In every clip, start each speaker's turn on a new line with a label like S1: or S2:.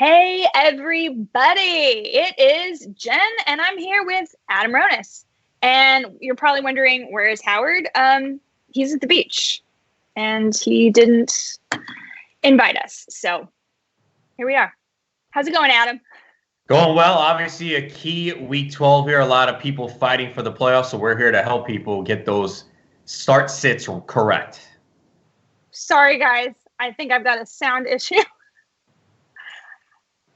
S1: Hey, everybody. It is Jen, and I'm here with Adam Ronis. And you're probably wondering, where is Howard? He's at the beach, and he didn't invite us. So here we are. How's it going, Adam?
S2: Going well. Obviously, a key week 12 here. A lot of people fighting for the playoffs, so we're here to help people get those start sits correct.
S1: Sorry, guys. I think I've got a sound issue.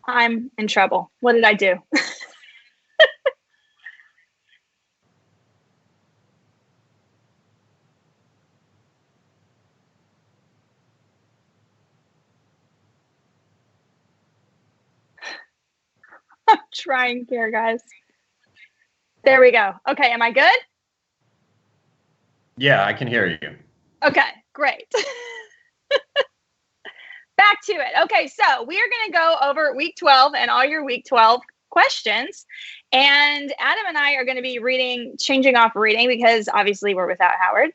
S1: I'm in trouble. What did I do? I'm trying here, guys. There we go. Okay, am I good?
S2: Yeah, I can hear you.
S1: Okay, great. Back to it. Okay, so we are going to go over week 12 and all your week 12 questions. And Adam and I are going to be changing off reading because obviously we're without Howard.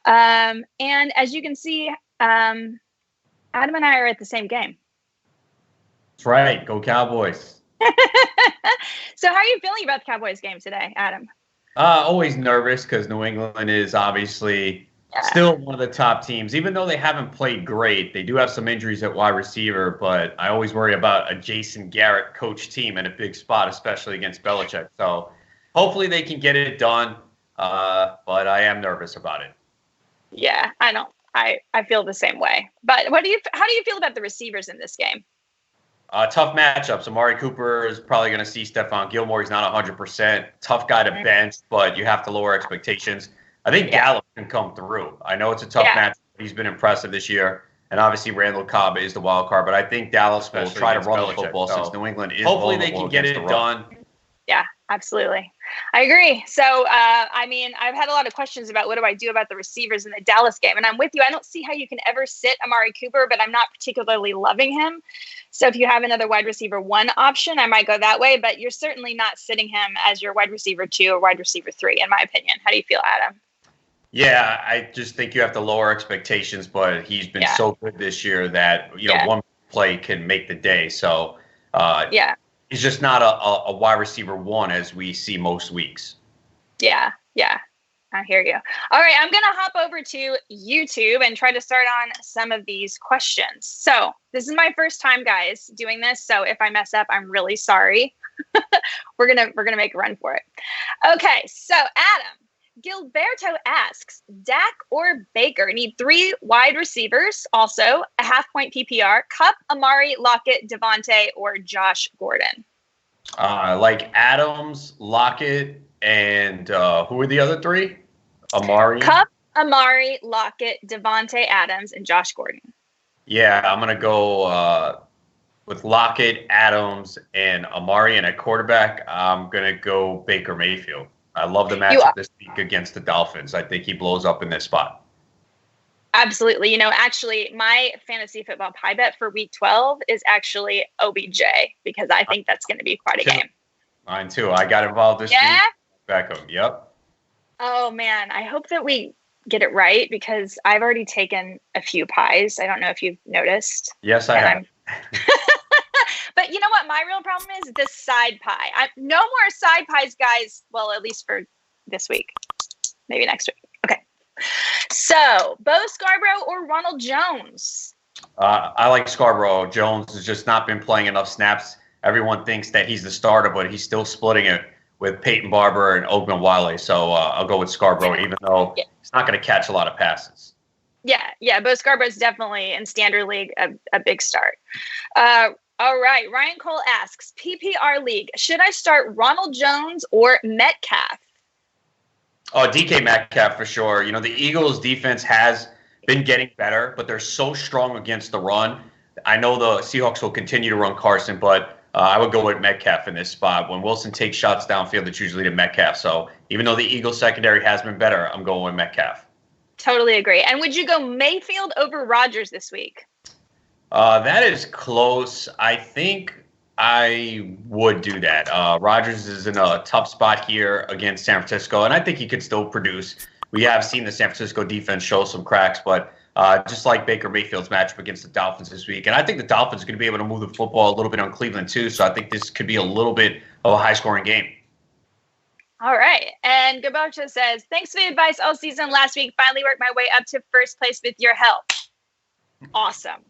S1: And as you can see, Adam and I are at the same game.
S2: That's right. Go Cowboys.
S1: So how are you feeling about the Cowboys game today, Adam?
S2: Always nervous because New England is obviously still one of the top teams. Even though they haven't played great, they do have some injuries at wide receiver, but I always worry about a Jason Garrett coach team in a big spot, especially against Belichick. So hopefully they can get it done, but I am nervous about it.
S1: Yeah, I know. I feel the same way. But how do you feel about the receivers in this game?
S2: Tough matchups. Amari Cooper is probably going to see Stephon Gilmore. He's not 100%. Tough guy to bench, but you have to lower expectations. I think Gallup can come through. I know it's a tough match. He's been impressive this year. And obviously Randall Cobb is the wild card. But I think Dallas will try to run the football since New England is hopefully they can get it done.
S1: Yeah, absolutely. I agree. So, I've had a lot of questions about what do I do about the receivers in the Dallas game. And I'm with you. I don't see how you can ever sit Amari Cooper, but I'm not particularly loving him. So if you have another wide receiver 1 option, I might go that way. But you're certainly not sitting him as your wide receiver 2 or wide receiver 3, in my opinion. How do you feel, Adam?
S2: Yeah, I just think you have to lower expectations, but he's been so good this year that, one play can make the day. So, he's just not a wide receiver 1 as we see most weeks. Yeah.
S1: I hear you. All right, I'm going to hop over to YouTube and try to start on some of these questions. So this is my first time, guys, doing this. So if I mess up, I'm really sorry. We're gonna make a run for it. Okay, so Adam, Gilberto asks, Dak or Baker need 3 wide receivers, also a half-point PPR, Kupp, Amari, Lockett, Devontae, or Josh Gordon?
S2: Like Adams, Lockett, and who are the other 3? Amari?
S1: Kupp, Amari, Lockett, Devontae Adams, and Josh Gordon.
S2: Yeah, I'm going to go with Lockett, Adams, and Amari. And at quarterback, I'm going to go Baker Mayfield. I love the matchup this week against the Dolphins. I think he blows up in this spot.
S1: Absolutely. Actually, my fantasy football pie bet for week 12 is actually OBJ because I think that's going to be quite a game.
S2: Mine too. I got involved this week. Beckham. Yep.
S1: Oh, man. I hope that we get it right because I've already taken a few pies. I don't know if you've noticed.
S2: Yes, I have.
S1: But you know what my real problem is? This side pie. No more side pies, guys. Well, at least for this week. Maybe next week. Okay. So, Bo Scarborough or Ronald Jones?
S2: I like Scarborough. Jones has just not been playing enough snaps. Everyone thinks that he's the starter, but he's still splitting it with Peyton Barber and Ogunbowale. So I'll go with Scarborough, even though he's not going to catch a lot of passes.
S1: Yeah. Bo Scarborough is definitely in standard league a big start. All right. Ryan Cole asks, PPR league, should I start Ronald Jones or Metcalf?
S2: Oh, DK Metcalf for sure. The Eagles' defense has been getting better, but they're so strong against the run. I know the Seahawks will continue to run Carson, but I would go with Metcalf in this spot. When Wilson takes shots downfield, it's usually to Metcalf. So even though the Eagles' secondary has been better, I'm going with Metcalf.
S1: Totally agree. And would you go Mayfield over Rodgers this week?
S2: That is close. I think I would do that. Rodgers is in a tough spot here against San Francisco, and I think he could still produce. We have seen the San Francisco defense show some cracks, but just like Baker Mayfield's matchup against the Dolphins this week. And I think the Dolphins are going to be able to move the football a little bit on Cleveland too. So I think this could be a little bit of a high-scoring game.
S1: All right. And Gabocha says, thanks for the advice all season last week. Finally worked my way up to first place with your help. Awesome.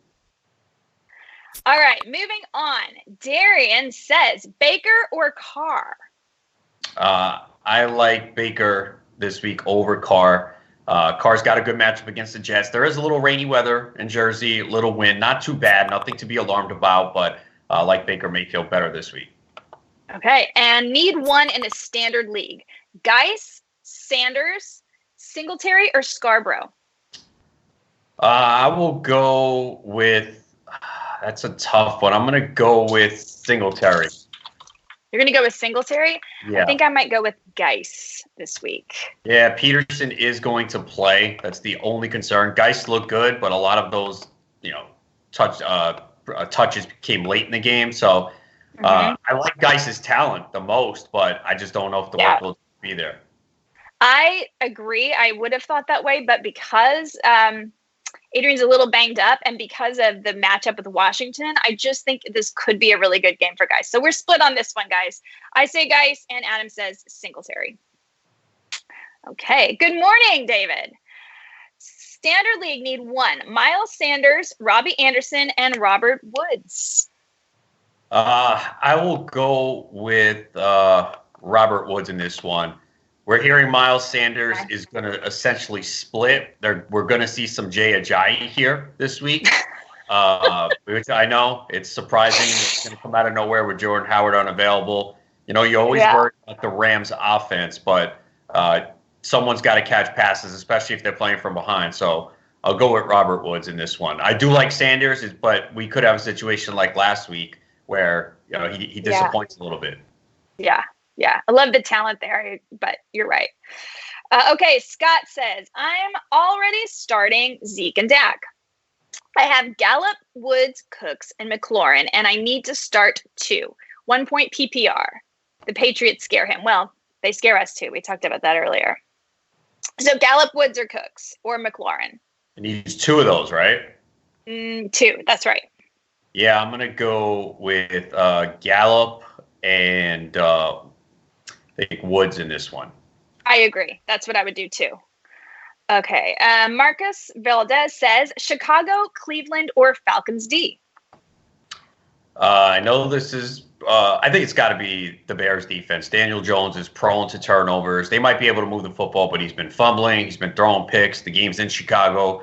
S1: All right. Moving on. Darian says, Baker or Carr?
S2: I like Baker this week over Carr. Carr's got a good matchup against the Jets. There is a little rainy weather in Jersey, little wind. Not too bad. Nothing to be alarmed about, but I like Baker Mayfield better this week.
S1: Okay, and need one in a standard league. Geis, Sanders, Singletary, or Scarborough?
S2: I will go with, that's a tough one. I'm going to go with Singletary.
S1: You're going to go with Singletary?
S2: Yeah.
S1: I think I might go with Geis this week.
S2: Yeah, Peterson is going to play. That's the only concern. Geis looked good, but a lot of those, touches came late in the game, so... I like Geis's talent the most, but I just don't know if the workload will be there.
S1: I agree. I would have thought that way, but because Adrian's a little banged up and because of the matchup with Washington, I just think this could be a really good game for Geis. So we're split on this one, guys. I say Geis, and Adam says Singletary. Okay. Good morning, David. Standard League need one. Miles Sanders, Robbie Anderson, and Robert Woods.
S2: I will go with Robert Woods in this one. We're hearing Miles Sanders is going to essentially split. We're going to see some Jay Ajayi here this week, which I know it's surprising. It's going to come out of nowhere with Jordan Howard unavailable. You always worry about the Rams offense, but someone's got to catch passes, especially if they're playing from behind. So I'll go with Robert Woods in this one. I do like Sanders, but we could have a situation like last week where he disappoints a little bit. Yeah.
S1: I love the talent there, but you're right. Okay, Scott says, I'm already starting Zeke and Dak. I have Gallup, Woods, Cooks, and McLaurin, and I need to start 2. 1 point PPR. The Patriots scare him. Well, they scare us too. We talked about that earlier. So Gallup, Woods, or Cooks, or McLaurin.
S2: And he's 2 of those, right?
S1: 2, that's right.
S2: Yeah, I'm going to go with Gallup and I think Woods in this one.
S1: I agree. That's what I would do too. Okay. Marcus Valdez says, Chicago, Cleveland, or Falcons D?
S2: I know this is I think it's got to be the Bears defense. Daniel Jones is prone to turnovers. They might be able to move the football, but he's been fumbling. He's been throwing picks. The game's in Chicago.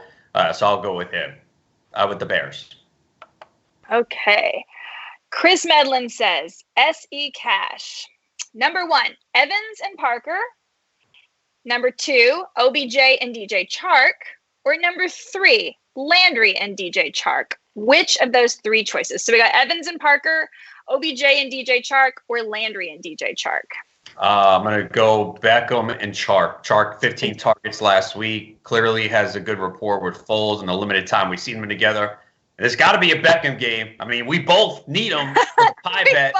S2: So I'll go with him, with the Bears.
S1: Okay. Chris Medlin says, S.E. Cash. Number 1, Evans and Parker. Number 2, OBJ and DJ Chark. Or number 3, Landry and DJ Chark. Which of those 3 choices? So we got Evans and Parker, OBJ and DJ Chark, or Landry and DJ Chark.
S2: I'm going to go Beckham and Chark. Chark, 15 targets last week. Clearly has a good rapport with Foles in the limited time we've seen them together. And it's got to be a Beckham game. I mean, we both need him for the pie bet.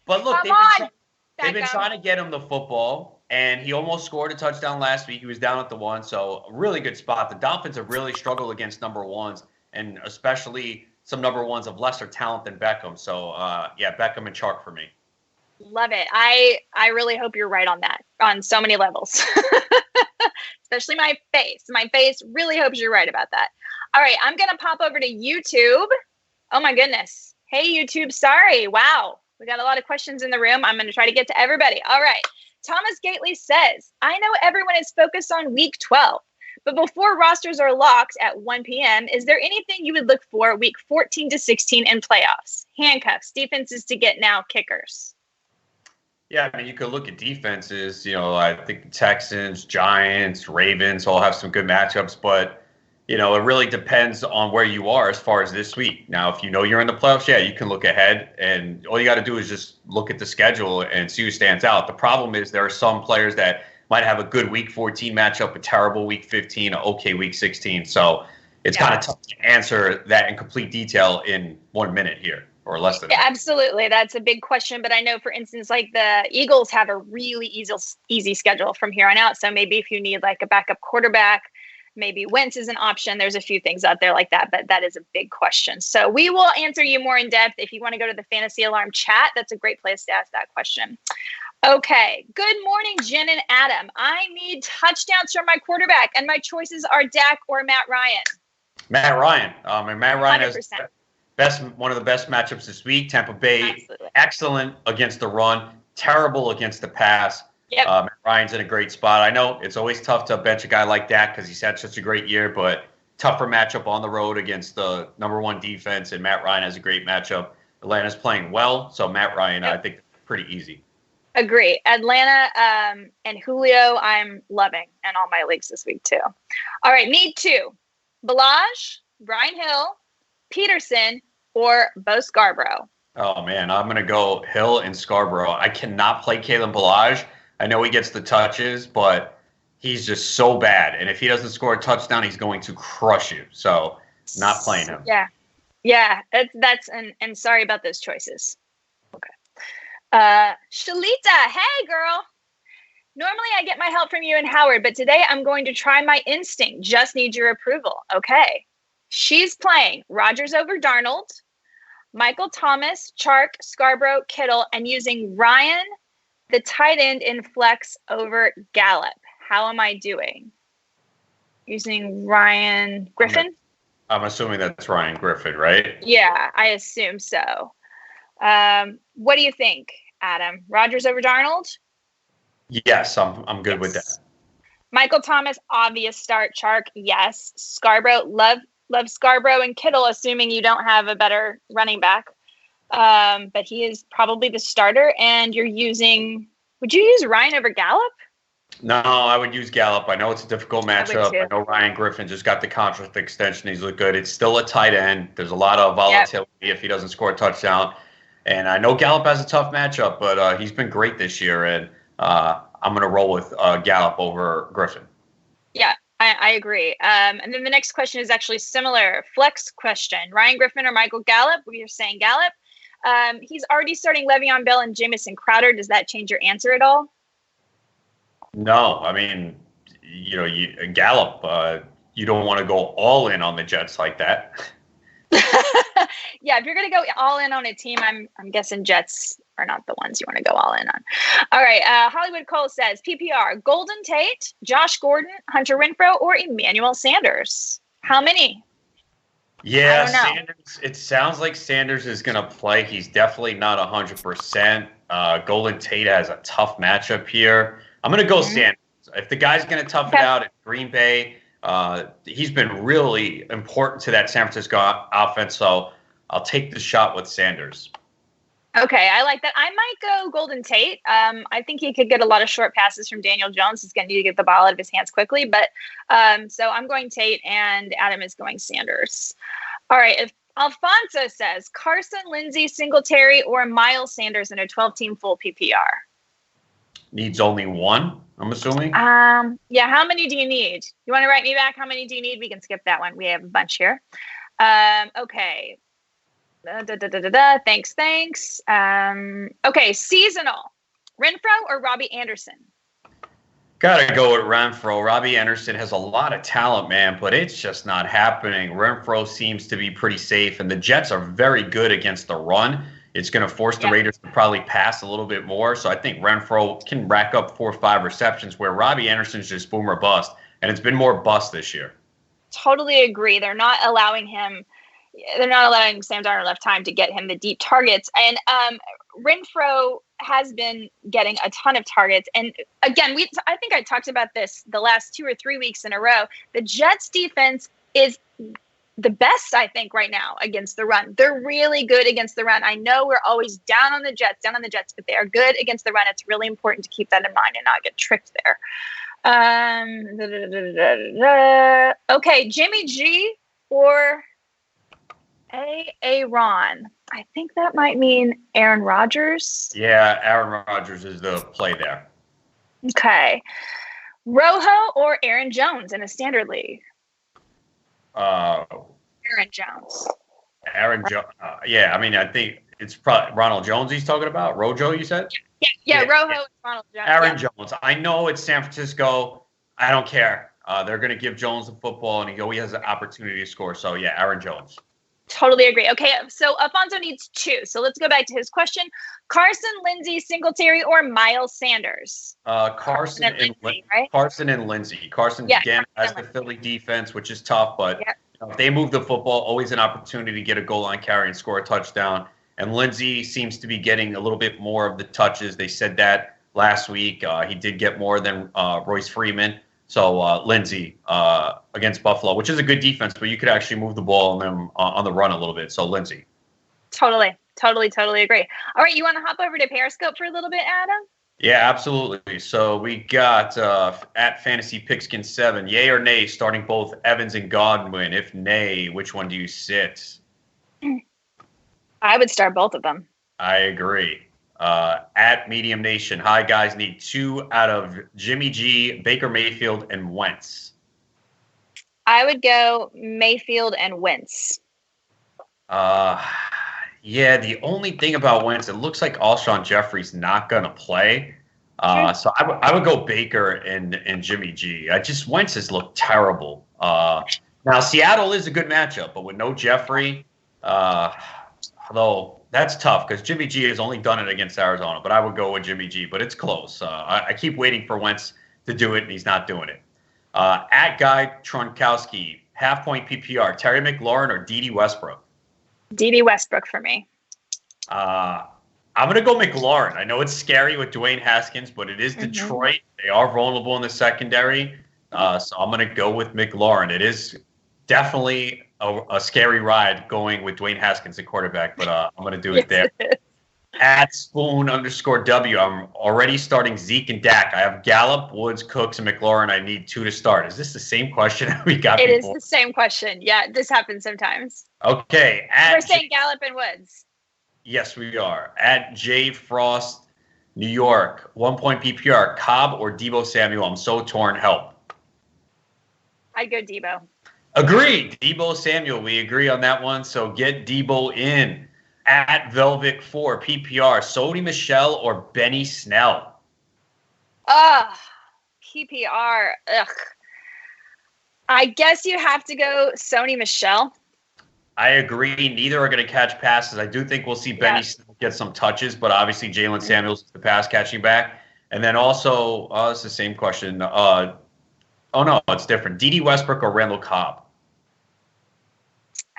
S2: But look, they've been trying to get him the football, and he almost scored a touchdown last week. He was down at the 1, so a really good spot. The Dolphins have really struggled against number 1s, and especially some number 1s of lesser talent than Beckham. So, Beckham and Chark for me.
S1: Love it. I really hope you're right on that on so many levels, especially my face. My face really hopes you're right about that. All right, I'm going to pop over to YouTube. Oh, my goodness. Hey, YouTube. Sorry. Wow. We got a lot of questions in the room. I'm going to try to get to everybody. All right. Thomas Gately says, I know everyone is focused on week 12, but before rosters are locked at 1 p.m., is there anything you would look for week 14 to 16 in playoffs? Handcuffs, defenses to get now, kickers.
S2: Yeah, I mean, you could look at defenses. I think the Texans, Giants, Ravens all have some good matchups, but it really depends on where you are as far as this week. Now, if you're in the playoffs, you can look ahead, and all you got to do is just look at the schedule and see who stands out. The problem is there are some players that might have a good week 14 matchup, a terrible week 15, an okay week 16. So it's kind of tough to answer that in complete detail in 1 minute here, or less than that.
S1: Absolutely. That's a big question. But I know, for instance, like the Eagles have a really easy schedule from here on out. So maybe if you need like a backup quarterback, maybe Wentz is an option. There's a few things out there like that, but that is a big question. So we will answer you more in depth. If you want to go to the Fantasy Alarm chat, that's a great place to ask that question. Okay. Good morning, Jen and Adam. I need touchdowns from my quarterback, and my choices are Dak or Matt Ryan.
S2: Matt Ryan. And Matt Ryan
S1: 100%.
S2: has one of the best matchups this week. Tampa Bay,
S1: Absolutely.
S2: excellent against the run, terrible against the pass.
S1: Yep.
S2: Matt Ryan's in a great spot. I know it's always tough to bench a guy like that because he's had such a great year, but tougher matchup on the road against the number one defense, and Matt Ryan has a great matchup. Atlanta's playing well, so Matt Ryan, I think, pretty easy.
S1: Agree. Atlanta and Julio, I'm loving in all my leagues this week too. All right, need two. Balaj, Brian Hill, Peterson, or Bo Scarborough.
S2: Oh, man, I'm going to go Hill and Scarborough. I cannot play Kalen Balaj. I know he gets the touches, but he's just so bad. And if he doesn't score a touchdown, he's going to crush you. So not playing him.
S1: Yeah. That's and sorry about those choices. Okay. Shalita, hey girl. Normally I get my help from you and Howard, but today I'm going to try my instinct. Just need your approval. Okay. She's playing Rodgers over Darnold, Michael Thomas, Chark, Scarborough, Kittle, and using Ryan, the tight end, in flex over Gallup. How am I doing? Using Ryan Griffin?
S2: I'm assuming that's Ryan Griffin, right?
S1: Yeah, I assume so. What do you think, Adam? Rodgers over Darnold?
S2: Yes, I'm good with that.
S1: Michael Thomas, obvious start. Chark, yes. Scarborough, love Scarborough and Kittle, assuming you don't have a better running back. But he is probably the starter. And would you use Ryan over Gallup?
S2: No, I would use Gallup. I know it's a difficult matchup. I know Ryan Griffin just got the contract extension. He's looked good. It's still a tight end. There's a lot of volatility if he doesn't score a touchdown. And I know Gallup has a tough matchup, but he's been great this year. And I'm going to roll with Gallup over Griffin. Yeah,
S1: I agree. And then the next question is actually similar. Flex question. Ryan Griffin or Michael Gallup? We are saying Gallup. He's already starting Le'Veon Bell and Jamison Crowder. Does that change your answer at all?
S2: No. I mean, Gallup, you don't want to go all in on the Jets like that.
S1: Yeah, if you're going to go all in on a team, I'm guessing Jets are not the ones you want to go all in on. All right. Hollywood Cole says, PPR, Golden Tate, Josh Gordon, Hunter Renfro, or Emmanuel Sanders. How many?
S2: Yeah, Sanders. It sounds like Sanders is going to play. He's definitely not 100%. Golden Tate has a tough matchup here. I'm going to go Sanders. If the guy's going to tough it out at Green Bay, he's been really important to that San Francisco offense, so I'll take the shot with Sanders.
S1: Okay, I like that. I might go Golden Tate. I think he could get a lot of short passes from Daniel Jones. He's going to need to get the ball out of his hands quickly. But so I'm going Tate, and Adam is going Sanders. All right, if Alfonso says Carson Lindsay, Singletary, or Miles Sanders in a 12-team full PPR.
S2: Needs only one, I'm assuming.
S1: Yeah, how many do you need? You want to write me back? How many do you need? We can skip that one. We have a bunch here. Okay. Thanks. Okay, seasonal. Renfro or Robbie Anderson?
S2: Gotta go with Renfro. Robbie Anderson has a lot of talent, man, but it's just not happening. Renfro seems to be pretty safe, and the Jets are very good against the run. It's going to force the Raiders to probably pass a little bit more. So I think Renfro can rack up 4 or 5 receptions, where Robbie Anderson's just boom or bust, and it's been more bust this year.
S1: Totally agree. They're not allowing Sam Darnold enough time to get him the deep targets. And Renfro has been getting a ton of targets. And again, I think I talked about this the last 2 or 3 weeks in a row. The Jets defense is the best, I think, right now against the run. They're really good against the run. I know we're always down on the Jets, but they are good against the run. It's really important to keep that in mind and not get tricked there. Okay, Jimmy G or Aaron. I think that might mean Aaron Rodgers.
S2: Yeah, Aaron Rodgers is the play there.
S1: Okay. Rojo or Aaron Jones in a standard league? Aaron Jones.
S2: Yeah, I mean, I think it's probably Ronald Jones he's talking about. Rojo, you said?
S1: Yeah. Rojo and Ronald Jones.
S2: Aaron Jones. I know it's San Francisco. I don't care. They're going to give Jones the football, and he always has an opportunity to score. So, yeah, Aaron Jones.
S1: Totally agree. Okay, so Alfonso needs 2. So let's go back to his question. Carson Lindsay, Singletary, or Miles Sanders?
S2: Carson and Lindsay, right? Carson and Lindsay. Carson, again, has the Philly defense, which is tough, but if they move the football, always an opportunity to get a goal line carry and score a touchdown. And Lindsay seems to be getting a little bit more of the touches. They said that last week. He did get more than Royce Freeman. So Lindsay against Buffalo, which is a good defense, but you could actually move the ball on them on the run a little bit. So Lindsay.
S1: Totally agree. All right, you want to hop over to Periscope for a little bit, Adam?
S2: Yeah, absolutely. So we got at Fantasy Pigskin 7, yay or nay, starting both Evans and Godwin. If nay, which one do you sit?
S1: I would start both of them.
S2: I agree. At Medium Nation, hi guys, need 2 out of Jimmy G, Baker Mayfield, and Wentz.
S1: I would go Mayfield and Wentz.
S2: Yeah, the only thing about Wentz, it looks like Alshon Jeffrey's not going to play. So I would go Baker and Jimmy G. Wentz has looked terrible. Now, Seattle is a good matchup, but with no Jeffrey, although that's tough because Jimmy G has only done it against Arizona, but I would go with Jimmy G, but it's close. I keep waiting for Wentz to do it, and he's not doing it. At Guy Tronkowski, half-point PPR, Terry McLaurin or Deedee Westbrook?
S1: Deedee Westbrook for me.
S2: I'm going to go McLaurin. I know it's scary with Dwayne Haskins, but it is Detroit. They are vulnerable in the secondary, so I'm going to go with McLaurin. It is definitely a scary ride going with Dwayne Haskins at quarterback, but I'm going to do it there. At Spoon_W, I'm already starting Zeke and Dak. I have Gallup, Woods, Cooks, and McLaurin. I need 2 to start. Is this the same question we got before?
S1: It is the same question. Yeah, this happens sometimes.
S2: Okay.
S1: We're saying Gallup and Woods.
S2: Yes, we are. At J Frost, New York, 1-point PPR, Cobb or Deebo Samuel? I'm so torn. Help.
S1: I'd go Deebo.
S2: Agreed. Deebo Samuel. We agree on that one. So get Deebo in. At Velvet 4, PPR, Sony Michel or Benny Snell?
S1: PPR. Ugh. I guess you have to go Sony Michel.
S2: I agree. Neither are going to catch passes. I do think we'll see Benny Snell get some touches, but obviously Jalen Samuels is the pass catching back. And then also, it's the same question. No, it's different. Deedee Westbrook or Randall Cobb?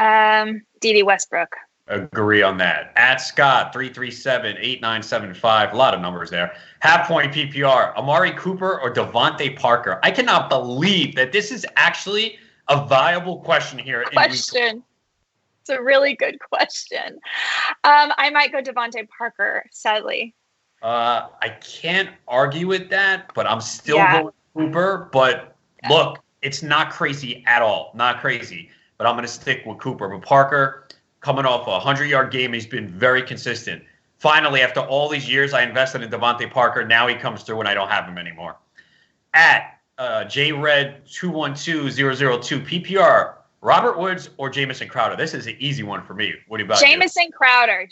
S1: Deedee Westbrook.
S2: Agree on that. At Scott 337-8975, a lot of numbers there. Half-point PPR, Amari Cooper or Devontae Parker? I cannot believe that this is actually a viable question here.
S1: Question. It's a really good question. I might go Devontae Parker, sadly.
S2: I can't argue with that, but I'm still going Cooper. But look, it's not crazy at all. Not crazy. But I'm going to stick with Cooper. But Parker, coming off a 100-yard game, he's been very consistent. Finally, after all these years, I invested in Devontae Parker. Now he comes through and I don't have him anymore. At JRed212002, PPR, Robert Woods or Jamison Crowder? This is an easy one for me. What about
S1: Jamison Crowder.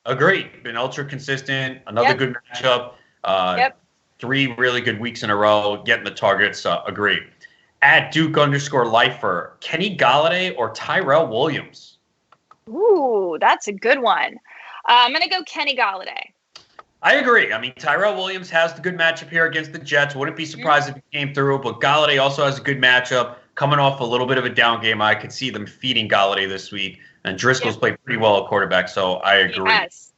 S2: Agreed. Been ultra consistent. Another good matchup. 3 really good weeks in a row. Getting the targets. Agree. At Duke_Lifer, Kenny Galladay or Tyrell Williams?
S1: Ooh, that's a good one. I'm going to go Kenny Galladay.
S2: I agree. I mean, Tyrell Williams has the good matchup here against the Jets. Wouldn't be surprised if he came through, but Galladay also has a good matchup. Coming off a little bit of a down game, I could see them feeding Galladay this week. And Driscoll's played pretty well at quarterback, so I agree.
S1: Yes.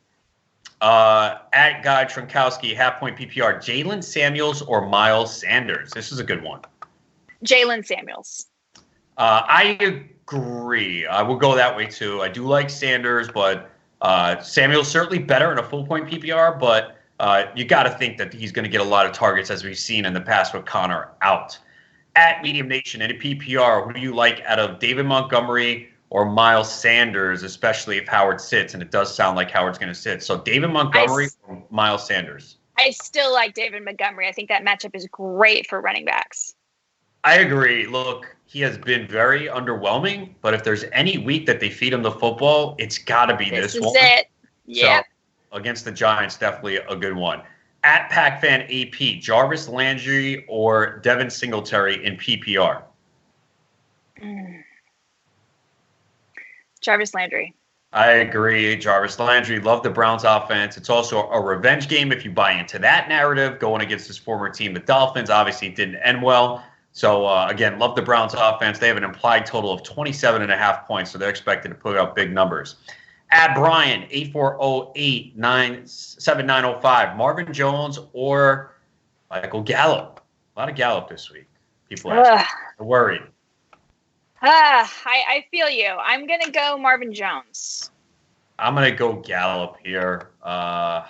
S2: At Guy Tronkowski, half-point PPR, Jalen Samuels or Miles Sanders? This is a good one.
S1: Jalen Samuels.
S2: I agree. I will go that way too. I do like Sanders, but Samuel's certainly better in a full-point PPR, but you got to think that he's going to get a lot of targets as we've seen in the past with Connor out. At Medium Nation, in a PPR, who do you like out of David Montgomery or Miles Sanders, especially if Howard sits? And it does sound like Howard's going to sit. So David Montgomery or Miles Sanders?
S1: I still like David Montgomery. I think that matchup is great for running backs.
S2: I agree. Look, he has been very underwhelming, but if there's any week that they feed him the football, it's got to be this one.
S1: This is it. Yep.
S2: So against the Giants, definitely a good one. At PacFan AP, Jarvis Landry or Devin Singletary in PPR?
S1: Jarvis Landry.
S2: I agree. Jarvis Landry, love the Browns offense. It's also a revenge game if you buy into that narrative, going against his former team, the Dolphins. Obviously, it didn't end well. So, again, love the Browns offense. They have an implied total of 27.5 points, so they're expected to put up big numbers. At Brian, 8408-7905, Marvin Jones or Michael Gallup? A lot of Gallup this week. People ask. I'm worried.
S1: I feel you. I'm going to go Marvin Jones.
S2: I'm going to go Gallup here. I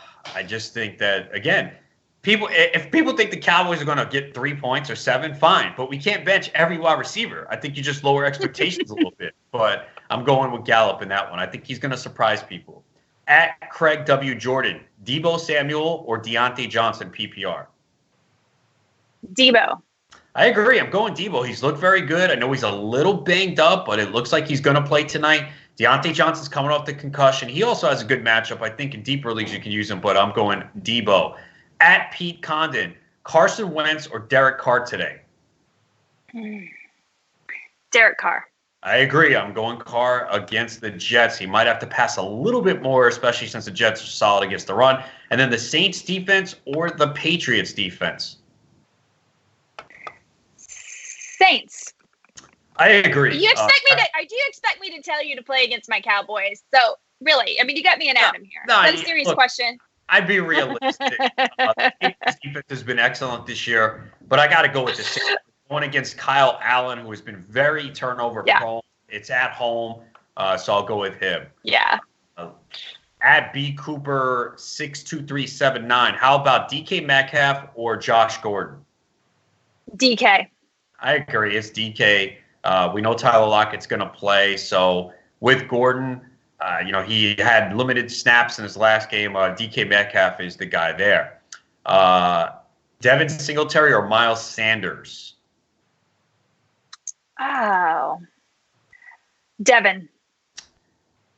S2: just think that, again, if people think the Cowboys are going to get 3 points or 7, fine. But we can't bench every wide receiver. I think you just lower expectations a little bit. But I'm going with Gallup in that one. I think he's going to surprise people. At Craig W. Jordan, Deebo Samuel or Deontay Johnson PPR?
S1: Deebo.
S2: I agree. I'm going Deebo. He's looked very good. I know he's a little banged up, but it looks like he's going to play tonight. Deontay Johnson's coming off the concussion. He also has a good matchup. I think in deeper leagues you can use him, but I'm going Deebo. At Pete Condon, Carson Wentz or Derek Carr today?
S1: Derek Carr.
S2: I agree. I'm going Carr against the Jets. He might have to pass a little bit more, especially since the Jets are solid against the run. And then the Saints defense or the Patriots defense?
S1: Saints.
S2: I agree.
S1: Do you expect me to tell you to play against my Cowboys? So really, I mean, you got me and Adam here. That's a serious question.
S2: I'd be realistic. The Patriots defense has been excellent this year, but I got to go with the Saints. Going against Kyle Allen, who has been very turnover prone. It's at home, so I'll go with him.
S1: Yeah.
S2: At B Cooper 62379, how about DK Metcalf or Josh Gordon?
S1: DK.
S2: I agree. It's DK. We know Tyler Lockett's going to play. So with Gordon, he had limited snaps in his last game. DK Metcalf is the guy there. Devin Singletary or Miles Sanders?
S1: Oh. Devin.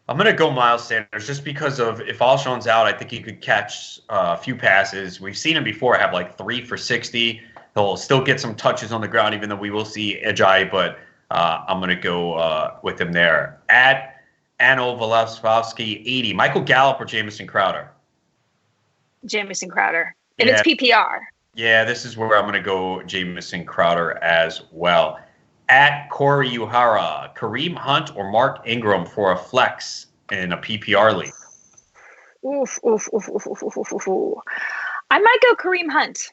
S2: I'm going to go Miles Sanders just because of if Alshon's out, I think he could catch a few passes. We've seen him before have like 3 for 60. He'll still get some touches on the ground, even though we will see Ajayi, but I'm going to go with him there. At Anno Velasquez 80, Michael Gallup or Jamison Crowder?
S1: Jamison Crowder. And it's PPR.
S2: Yeah, this is where I'm going to go Jamison Crowder as well. At Corey Uhara, Kareem Hunt or Mark Ingram for a flex in a PPR league?
S1: Oof. I might go Kareem Hunt.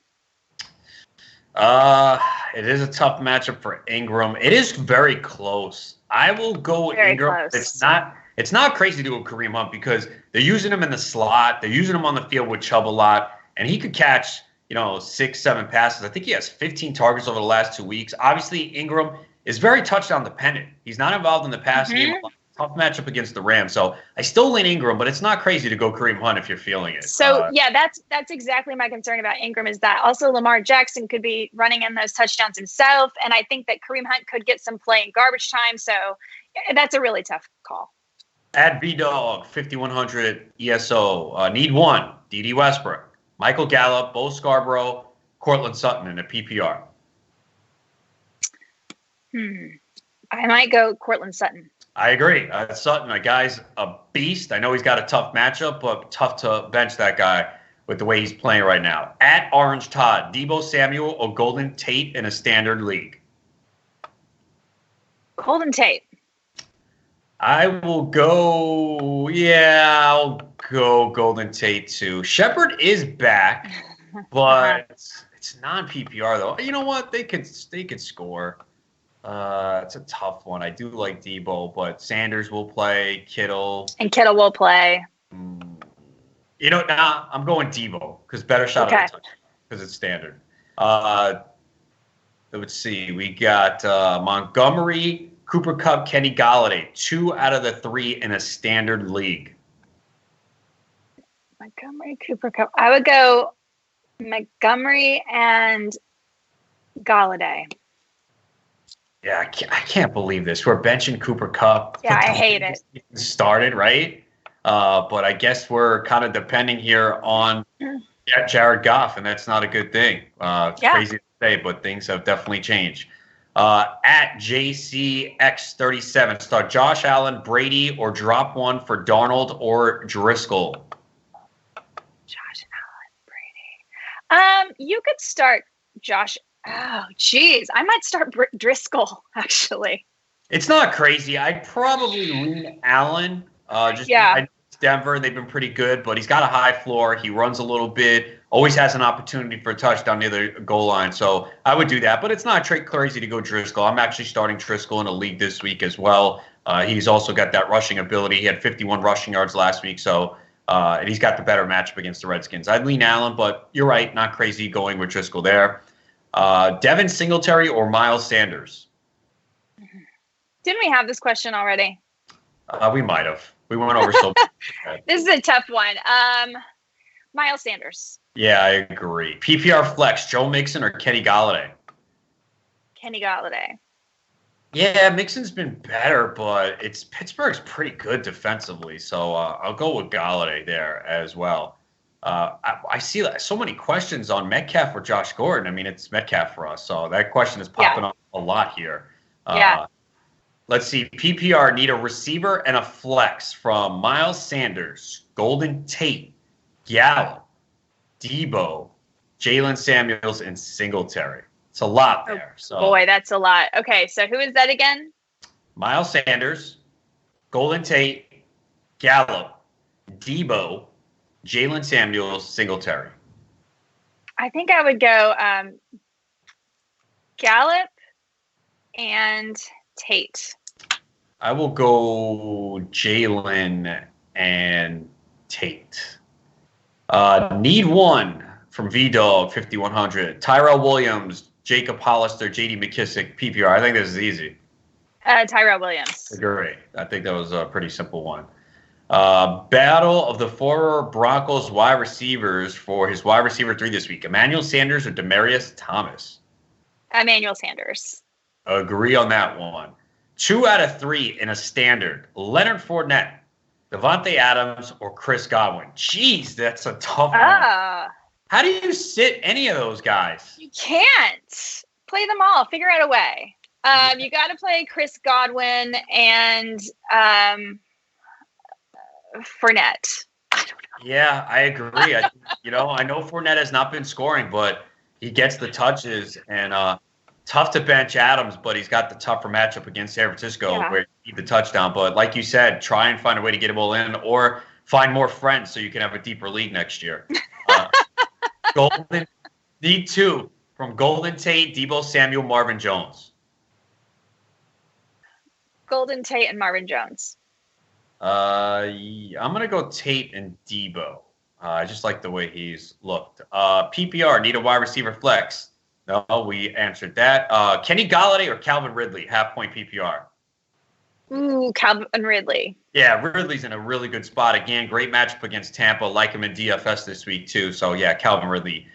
S2: It is a tough matchup for Ingram. It is very close. I will go
S1: very
S2: Ingram.
S1: Close.
S2: It's not crazy to go Kareem Hunt because they're using him in the slot. They're using him on the field with Chubb a lot, and he could catch 6-7 passes. I think he has 15 targets over the last 2 weeks. Obviously, Ingram is very touchdown dependent. He's not involved in the passing game. Tough matchup against the Rams. So I still lean Ingram, but it's not crazy to go Kareem Hunt if you're feeling it.
S1: So, that's exactly my concern about Ingram is that also Lamar Jackson could be running in those touchdowns himself. And I think that Kareem Hunt could get some play in garbage time. So that's a really tough call.
S2: At BDog 5100 ESO, need one, Deedee Westbrook, Michael Gallup, Bo Scarborough, Cortland Sutton in a PPR.
S1: I might go Cortland Sutton.
S2: I agree. Sutton, a guy's a beast. I know he's got a tough matchup, but tough to bench that guy with the way he's playing right now. At Orange Todd, Deebo Samuel or Golden Tate in a standard league?
S1: Golden Tate.
S2: I'll go Golden Tate too. Shepard is back, but it's non-PPR though. You know what? They could score. It's a tough one. I do like Deebo, but Sanders will play. Kittle
S1: will play.
S2: I'm going Deebo because better shot at the touch because it's standard. Let's see. We got Montgomery, Cooper Kupp, Kenny Galladay, 2 out of the 3 in a standard league.
S1: Montgomery, Cooper Kupp. I would go Montgomery and Galladay.
S2: Yeah, I can't believe this. We're benching Cooper Kupp.
S1: Yeah, I hate it.
S2: Started, right? But I guess we're kind of depending here on Jared Goff, and that's not a good thing. Crazy to say, but things have definitely changed. At JCX37, start Josh Allen, Brady, or drop one for Darnold or Driscoll.
S1: Josh Allen, Brady. You could start Josh. Oh, geez. I might start Driscoll, actually.
S2: It's not crazy. I'd probably lean Allen. It's Denver. They've been pretty good, but he's got a high floor. He runs a little bit. Always has an opportunity for a touchdown near the goal line. So I would do that. But it's not crazy to go Driscoll. I'm actually starting Driscoll in a league this week as well. He's also got that rushing ability. He had 51 rushing yards last week. So and he's got the better matchup against the Redskins. I'd lean Allen, but you're right. Not crazy going with Driscoll there. Devin Singletary or Miles Sanders?
S1: Didn't we have this question already?
S2: We might have. We went over so much.
S1: This is a tough one. Miles Sanders.
S2: Yeah, I agree. PPR flex, Joe Mixon or Kenny Galladay?
S1: Kenny Galladay.
S2: Yeah, Mixon's been better, but Pittsburgh's pretty good defensively, so I'll go with Galladay there as well. I see so many questions on Metcalf or Josh Gordon. I mean, it's Metcalf for us, so that question is popping up a lot here. Let's see. PPR need a receiver and a flex from Miles Sanders, Golden Tate, Gallup, Debo, Jalen Samuels, and Singletary. It's a lot there.
S1: Boy, that's a lot. Okay, so who is that again?
S2: Miles Sanders, Golden Tate, Gallup, Debo, Jalen Samuels, Singletary.
S1: I think I would go Gallup and Tate.
S2: I will go Jalen and Tate. Need one from VDog 5100. Tyrell Williams, Jacob Hollister, JD McKissick, PPR. I think this is easy.
S1: Tyrell Williams.
S2: Great. I think that was a pretty simple one. Battle of the former Broncos wide receivers for his wide receiver 3 this week. Emmanuel Sanders or Demaryius Thomas?
S1: Emmanuel Sanders.
S2: Agree on that one. 2 out of 3 in a standard. Leonard Fournette, Devontae Adams, or Chris Godwin. Jeez, that's a tough one. How do you sit any of those guys?
S1: You can't. Play them all. Figure out a way. You got to play Chris Godwin and Fournette. I don't know.
S2: Yeah, I agree. I know Fournette has not been scoring, but he gets the touches and tough to bench Adams, but he's got the tougher matchup against San Francisco where you need the touchdown. But like you said, try and find a way to get them all in or find more friends so you can have a deeper league next year. Need 2 from Golden Tate, Debo Samuel, Marvin Jones.
S1: Golden Tate and Marvin Jones.
S2: I'm going to go Tate and Debo. I just like the way he's looked. PPR, need a wide receiver flex. No, we answered that. Kenny Galladay or Calvin Ridley, half-point PPR?
S1: Ooh, Calvin Ridley.
S2: Yeah, Ridley's in a really good spot. Again, great matchup against Tampa. Like him in DFS this week, too. So, yeah, Calvin Ridley.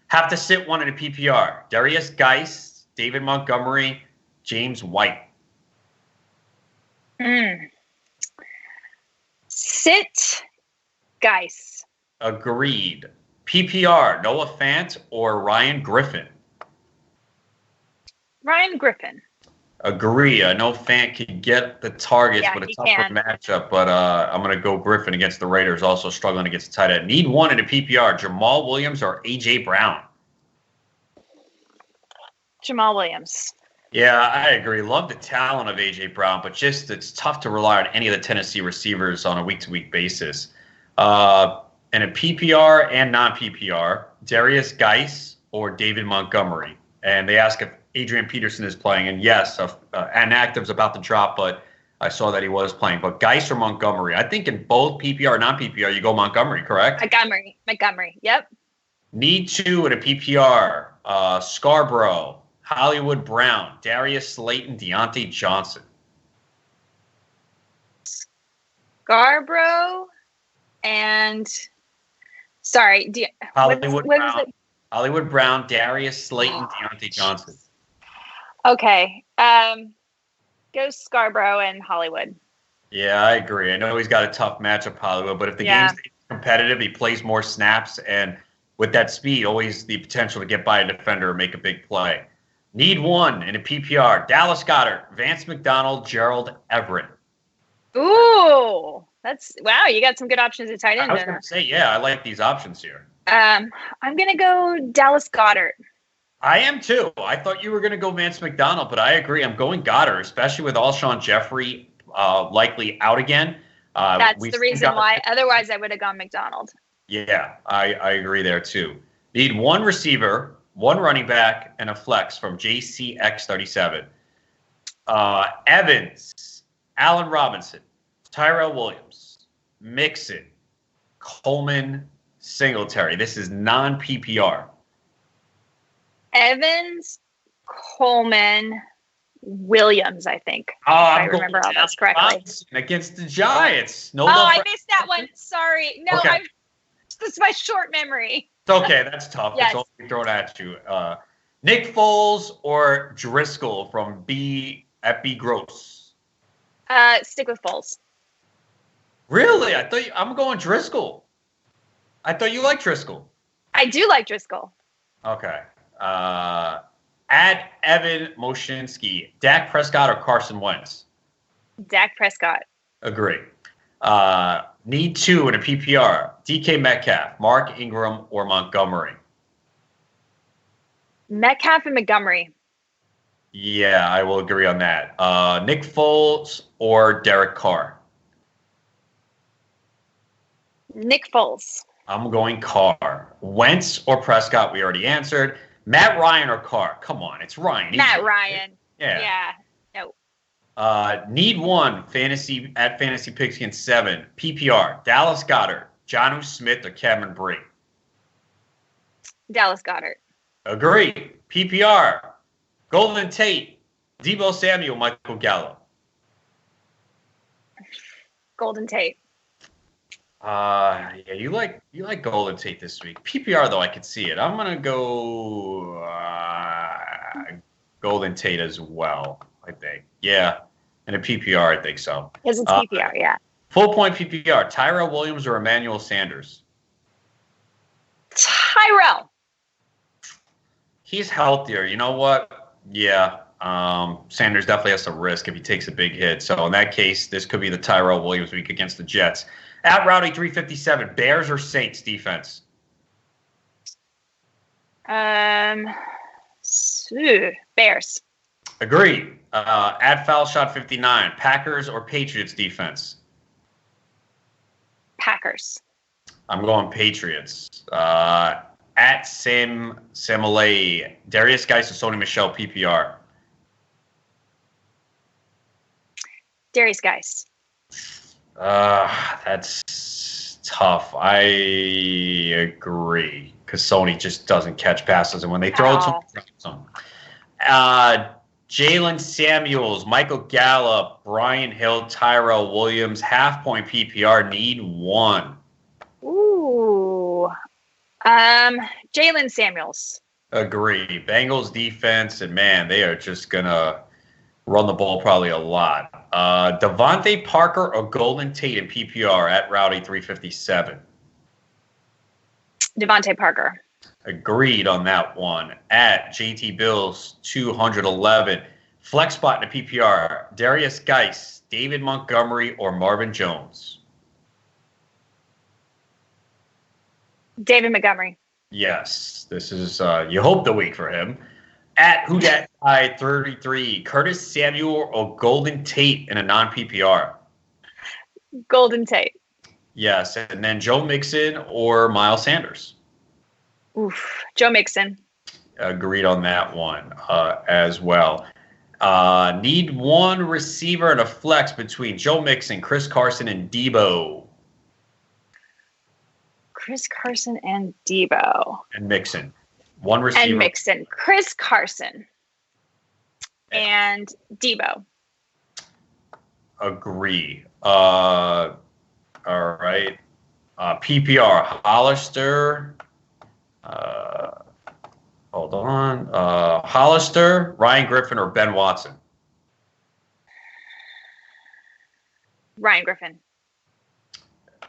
S2: Have to sit one in a PPR. Darius Geis, David Montgomery, James White.
S1: Sit Geis.
S2: Agreed. PPR, Noah Fant or Ryan Griffin?
S1: Ryan Griffin.
S2: Agree. I know Fant can get the targets, but it's tougher matchup. But I'm going to go Griffin against the Raiders, also struggling against the tight end. Need one in a PPR, Jamal Williams or A.J. Brown?
S1: Jamal Williams.
S2: Yeah, I agree. Love the talent of A.J. Brown, but just it's tough to rely on any of the Tennessee receivers on a week-to-week basis. And a PPR and non-PPR, Darius Geis or David Montgomery. And they ask if Adrian Peterson is playing. And yes, inactive's about to drop, but I saw that he was playing. But Geis or Montgomery? I think in both PPR and non-PPR, you go Montgomery, correct?
S1: Montgomery. Yep.
S2: Need 2 in a PPR. Scarborough, Hollywood Brown, Darius Slayton, Deontay Johnson.
S1: Scarborough and
S2: Hollywood Brown, Darius Slayton, Deontay Johnson.
S1: Okay. Go Scarborough and Hollywood.
S2: Yeah, I agree. I know he's got a tough matchup, Hollywood, but if the game's competitive, he plays more snaps, and with that speed, always the potential to get by a defender and make a big play. Need one in a PPR. Dallas Goedert, Vance McDonald, Gerald Everett.
S1: Ooh, wow. You got some good options at tight end.
S2: I was going to say, yeah, I like these options here.
S1: I'm going to go Dallas Goedert.
S2: I am too. I thought you were going to go Vance McDonald, but I agree. I'm going Goddard, especially with Alshon Jeffrey likely out again.
S1: That's the reason why. Otherwise, I would have gone McDonald.
S2: Yeah, I agree there too. Need one receiver, one running back, and a flex from JCX37. Evans, Allen Robinson, Tyrell Williams, Mixon, Coleman, Singletary. This is non-PPR.
S1: Evans, Coleman, Williams, I think. If I remember all this correctly.
S2: Against the Giants.
S1: I missed that one. Sorry. No, okay. This is my short memory.
S2: It's okay. That's tough.
S1: Yes.
S2: It's all thrown at you. Nick Foles or Driscoll from B Gross?
S1: Stick with Foles.
S2: Really? I'm going Driscoll. I thought you liked Driscoll.
S1: I do like Driscoll.
S2: Okay. At Evan Moshinsky, Dak Prescott or Carson Wentz?
S1: Dak Prescott.
S2: Agree. Need two in a PPR. DK Metcalf, Mark Ingram, or Montgomery?
S1: Metcalf and Montgomery.
S2: Yeah, I will agree on that. Nick Foles or Derek Carr?
S1: Nick Foles.
S2: I'm going Carr. Wentz or Prescott, we already answered. Matt Ryan or Carr? Come on, it's Ryan.
S1: Matt Ryan.
S2: Yeah.
S1: No.
S2: Need one fantasy Pigskin 7. PPR. Dallas Goedert, Jonnu Smith, or Cameron Brate?
S1: Dallas Goedert.
S2: Agree. PPR. Golden Tate, Deebo Samuel, Michael Gallup.
S1: Golden Tate.
S2: Yeah, you like Golden Tate this week. PPR though, I could see it. I'm gonna go Golden Tate as well. I think, yeah, in a PPR, I think so.
S1: Because it's PPR, yeah.
S2: Full point PPR: Tyra Williams or Emmanuel Sanders?
S1: Tyrell.
S2: He's healthier. You know what? Yeah. Sanders definitely has to risk if he takes a big hit. So in that case, this could be the Tyrell Williams week against the Jets. At Rowdy 357, Bears or Saints defense?
S1: Bears.
S2: Agreed. At Foul Shot 59, Packers or Patriots defense?
S1: Packers.
S2: I'm going Patriots. At Sam Samalay, Darius Geis or Sony Michel PPR?
S1: Darius Geis.
S2: That's tough. I agree because Sony just doesn't catch passes, and when they throw it to him, Jalen Samuels, Michael Gallup, Brian Hill, Tyrell Williams, half point PPR. Need one.
S1: Ooh, Jalen Samuels.
S2: Agree. Bengals defense, and man, they are just gonna run the ball probably a lot. Devontae Parker or Golden Tate in PPR at Rowdy 357?
S1: Devontae Parker.
S2: Agreed on that one. At JT Bills 211, flex spot in a PPR, Darius Geis, David Montgomery, or Marvin Jones?
S1: David Montgomery.
S2: Yes, this is you hope the week for him. At Who Dat Guy 33, Curtis Samuel or Golden Tate in a non-PPR?
S1: Golden Tate.
S2: Yes, and then Joe Mixon or Miles Sanders?
S1: Oof, Joe Mixon.
S2: Agreed on that one as well. Need one receiver and a flex between Joe Mixon, Chris Carson, and Deebo.
S1: Chris Carson and Deebo.
S2: And Mixon. One receiver.
S1: And Mixon. Chris Carson. And Deebo.
S2: Agree. All right. PPR. Hollister. Hold on. Hollister, Ryan Griffin, or Ben Watson?
S1: Ryan Griffin.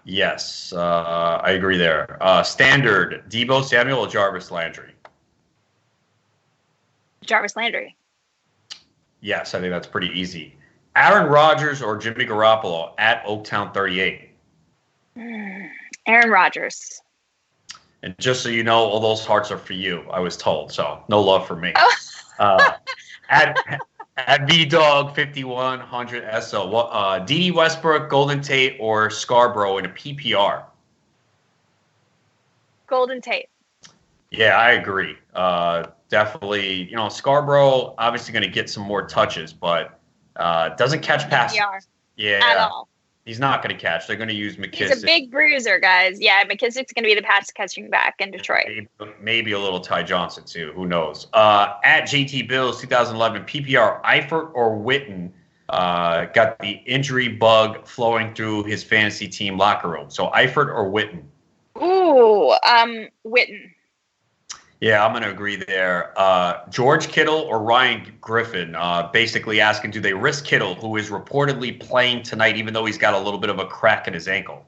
S2: Yes, I agree there. Standard, Deebo Samuel or Jarvis Landry?
S1: Jarvis Landry.
S2: Yes, I think that's pretty easy. Aaron Rodgers or Jimmy Garoppolo at Oaktown 38?
S1: Aaron Rodgers.
S2: And just so you know, all those hearts are for you, I was told. So no love for me. At VDog 5100 SO, Deedee Westbrook, Golden Tate, or Scarborough in a PPR?
S1: Golden Tate.
S2: Yeah, I agree. Definitely, Scarborough obviously going to get some more touches, but doesn't catch passes. Yeah,
S1: at all.
S2: He's not going to catch. They're going to use McKissic.
S1: He's a big bruiser, guys. Yeah, McKissick's going to be the pass catching back in Detroit.
S2: Maybe a little Ty Johnson, too. Who knows? At JT Bills 2011, PPR, Eifert or Witten got the injury bug flowing through his fantasy team locker room. So Eifert or Witten?
S1: Ooh, Witten.
S2: Yeah, I'm going to agree there. George Kittle or Ryan Griffin, basically asking, do they risk Kittle, who is reportedly playing tonight, even though he's got a little bit of a crack in his ankle?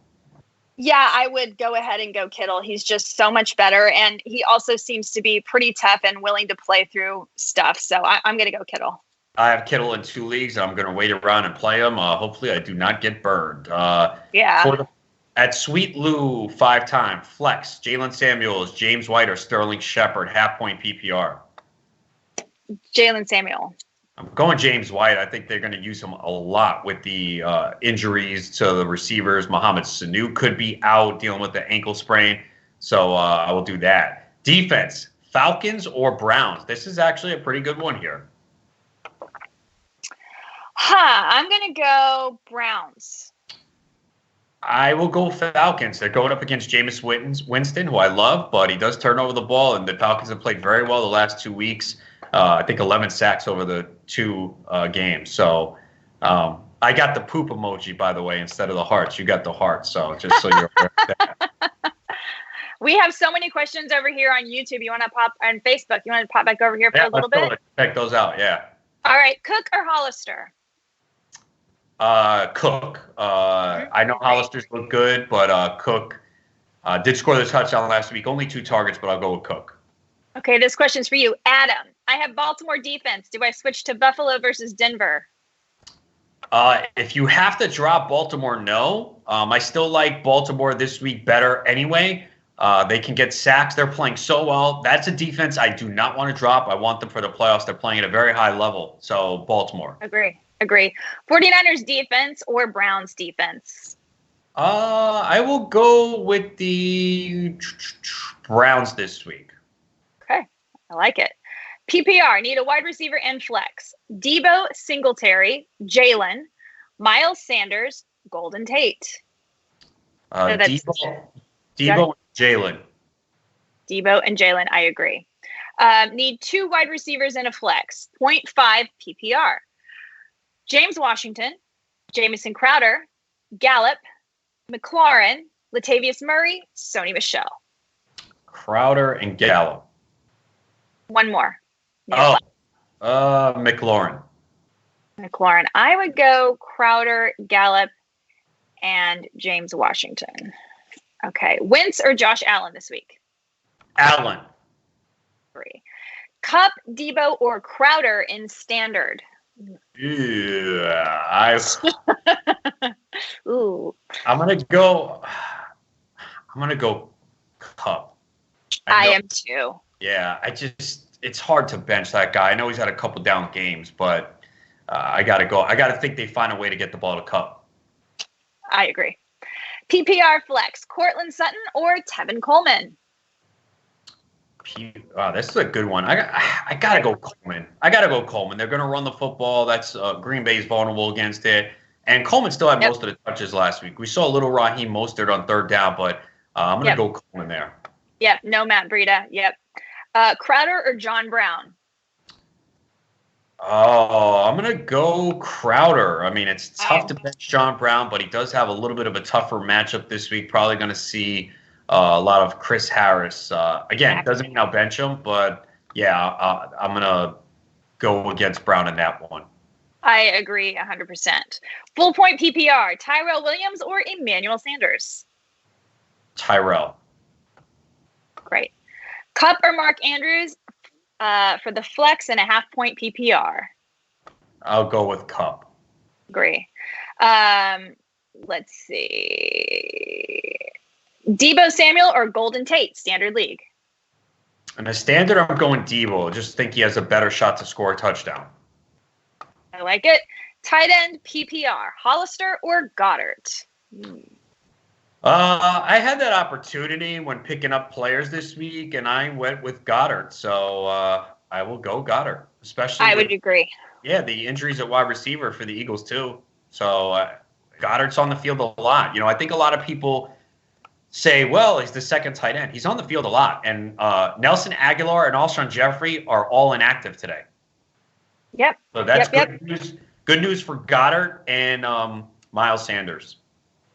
S1: Yeah, I would go ahead and go Kittle. He's just so much better, and he also seems to be pretty tough and willing to play through stuff. So I'm going to go Kittle.
S2: I have Kittle in 2 leagues, and I'm going to wait around and play him. Hopefully I do not get burned.
S1: Yeah.
S2: At Sweet Lou 5-time, flex, Jalen Samuels, James White, or Sterling Shepard, half-point PPR?
S1: Jalen Samuel.
S2: I'm going James White. I think they're going to use him a lot with the injuries to the receivers. Mohamed Sanu could be out dealing with the ankle sprain, so I will do that. Defense, Falcons or Browns? This is actually a pretty good one here.
S1: I'm going to go Browns.
S2: I will go Falcons. They're going up against Jameis Winston, who I love, but he does turn over the ball, and the Falcons have played very well the last 2 weeks. I think 11 sacks over the 2 games. So I got the poop emoji, by the way, instead of the hearts. You got the hearts, so just so you're aware of that.
S1: We have so many questions over here on YouTube. You want to pop on Facebook? You want to pop back over here for a little bit?
S2: Check those out, yeah.
S1: All right, Cook or Hollister?
S2: Cook. I know Hollister's look good, but Cook did score the touchdown last week. Only 2 targets, but I'll go with Cook.
S1: Okay, this question's for you. Adam, I have Baltimore defense. Do I switch to Buffalo versus Denver?
S2: If you have to drop Baltimore, no. I still like Baltimore this week better anyway. They can get sacks. They're playing so well. That's a defense I do not want to drop. I want them for the playoffs. They're playing at a very high level. So Baltimore.
S1: Agree. 49ers defense or Browns defense?
S2: I will go with the Browns this week.
S1: Okay, I like it. PPR, need a wide receiver and flex. Deebo, Singletary, Jalen, Miles Sanders, Golden Tate.
S2: Deebo and Jalen.
S1: Deebo and Jalen, I agree. Need 2 wide receivers and a flex. 0.5 PPR. James Washington, Jamison Crowder, Gallup, McLaurin, Latavius Murray, Sony Michel.
S2: Crowder and Gallup.
S1: One more.
S2: McLaurin.
S1: McLaurin. I would go Crowder, Gallup, and James Washington. Okay. Wentz or Josh Allen this week?
S2: Allen.
S1: 3. Kupp, Deebo, or Crowder in standard?
S2: Yeah,
S1: Ooh.
S2: I'm gonna go Kupp.
S1: I am too.
S2: Yeah, it's hard to bench that guy. I know he's had a couple down games, but I gotta think they find a way to get the ball to Kupp.
S1: I agree. PPR flex, Cortland Sutton or Tevin Coleman?
S2: This is a good one. I gotta go Coleman. They're gonna run the football. That's Green Bay's vulnerable against it. And Coleman still had most of the touches last week. We saw a little Raheem Mostert on 3rd down, but I'm gonna go Coleman there.
S1: Yep, no Matt Breida. Yep. Crowder or John Brown?
S2: Oh, I'm gonna go Crowder. I mean, it's tough to bench John Brown, but he does have a little bit of a tougher matchup this week. Probably gonna see a lot of Chris Harris. Again, doesn't mean I'll bench him, but yeah, I'm going to go against Brown in that one.
S1: I agree 100%. Full point PPR, Tyrell Williams or Emmanuel Sanders?
S2: Tyrell.
S1: Great. Cup or Mark Andrews for the flex and a half point PPR?
S2: I'll go with Cobb.
S1: Agree. Let's see. Deebo Samuel or Golden Tate, standard league?
S2: In a standard, I'm going Deebo. I just think he has a better shot to score a touchdown.
S1: I like it. Tight end PPR, Hollister or Goddard?
S2: I had that opportunity when picking up players this week, and I went with Goddard. So I will go Goddard, especially.
S1: I would agree.
S2: Yeah, the injuries at wide receiver for the Eagles too. So Goddard's on the field a lot. I think a lot of people say, well, he's the second tight end. He's on the field a lot. And Nelson Aguilar and Alshon Jeffrey are all inactive today.
S1: Yep.
S2: So that's good news. Good news for Goddard and Miles Sanders.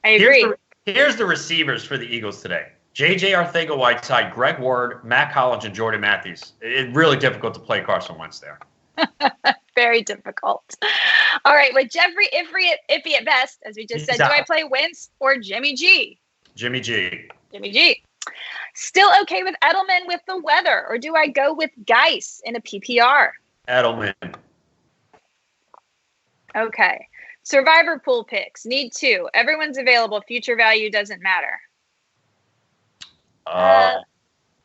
S1: I agree.
S2: Here's the receivers for the Eagles today. J.J. Arcega-Whiteside, Greg Ward, Matt Collins, and Jordan Matthews. It's really difficult to play Carson Wentz there.
S1: Very difficult. All right, with Jeffrey iffy at best, as we just said, do I play Wentz or Jimmy G?
S2: Jimmy G.
S1: Jimmy G. Still okay with Edelman with the weather, or do I go with Geis in a PPR?
S2: Edelman.
S1: Okay. Survivor pool picks. Need 2. Everyone's available. Future value doesn't matter.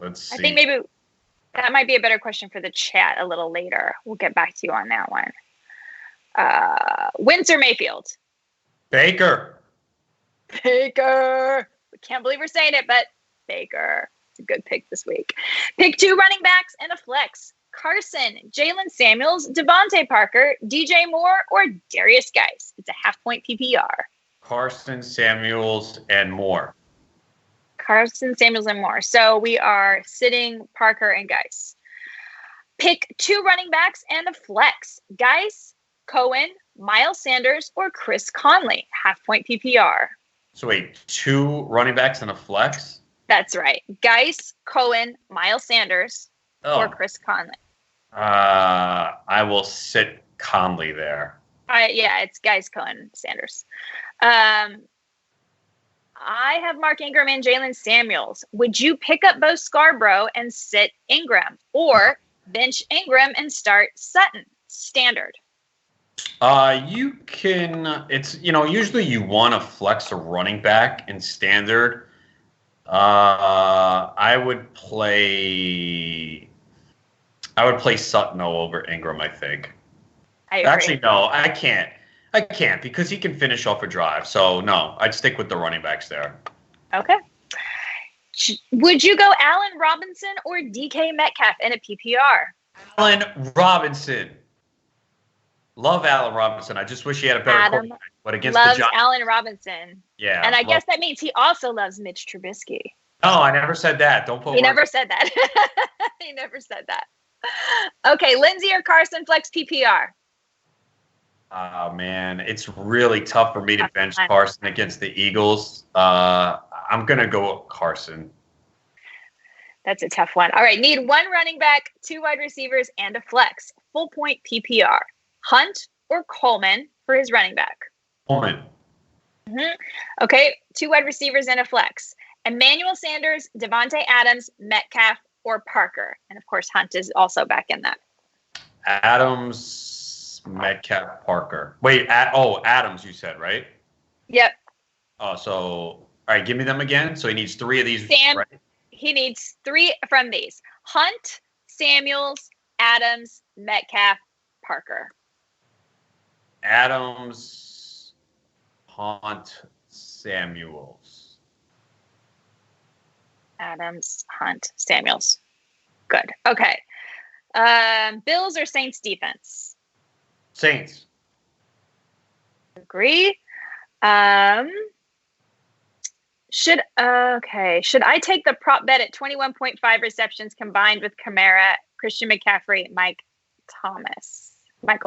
S2: Let's see.
S1: I think maybe that might be a better question for the chat a little later. We'll get back to you on that one. Wentz or Mayfield?
S2: Baker.
S1: Baker. We can't believe we're saying it, but Baker. It's a good pick this week. Pick 2 running backs and a flex. Carson, Jalen Samuels, Devontae Parker, DJ Moore, or Darius Geis. It's a half-point PPR.
S2: Carson, Samuels, and Moore.
S1: Carson, Samuels, and Moore. So we are sitting Parker and Geis. Pick 2 running backs and a flex. Geis, Cohen, Miles Sanders, or Chris Conley. Half-point PPR.
S2: So wait, 2 running backs and a flex?
S1: That's right. Geis, Cohen, Miles Sanders, or Chris Conley.
S2: I will sit Conley there.
S1: It's Geis, Cohen, Sanders. I have Mark Ingram and Jalen Samuels. Would you pick up both Scarborough and sit Ingram, or bench Ingram and start Sutton? Standard.
S2: You can. It's usually you want to flex a running back in standard. I would play Sutton over Ingram, I think.
S1: I agree.
S2: Actually, no, I can't. I can't because he can finish off a drive. So, no, I'd stick with the running backs there.
S1: Okay. Would you go Allen Robinson or DK Metcalf in a PPR?
S2: Allen Robinson. Love Allen Robinson. I just wish he had a better quarterback. But against the Giants.
S1: Allen Robinson.
S2: Yeah.
S1: And I guess that means he also loves Mitch Trubisky.
S2: Oh, I never said that. Don't put
S1: He never said that. He never said that. Okay, Lindsay or Carson flex PPR?
S2: Oh, man. It's really tough for me to bench Carson against the Eagles. I'm going to go Carson.
S1: That's a tough one. All right, need 1 running back, 2 wide receivers, and a flex. Full point PPR. Hunt or Coleman for his running back?
S2: Coleman.
S1: Okay, 2 wide receivers and a flex. Emmanuel Sanders, Devontae Adams, Metcalf, or Parker. And, of course, Hunt is also back in that.
S2: Adams, Metcalf, Parker. Wait, Adams you said, right?
S1: Yep.
S2: Oh, so, all right, give me them again. So he needs 3 of these, right?
S1: He needs 3 from these. Hunt, Samuels, Adams, Metcalf, Parker.
S2: Adams, Hunt, Samuels.
S1: Adams, Hunt, Samuels. Good. Okay. Bills or Saints defense?
S2: Saints.
S1: Agree. Should I take the prop bet at 21.5 receptions combined with Kamara, Christian McCaffrey, Michael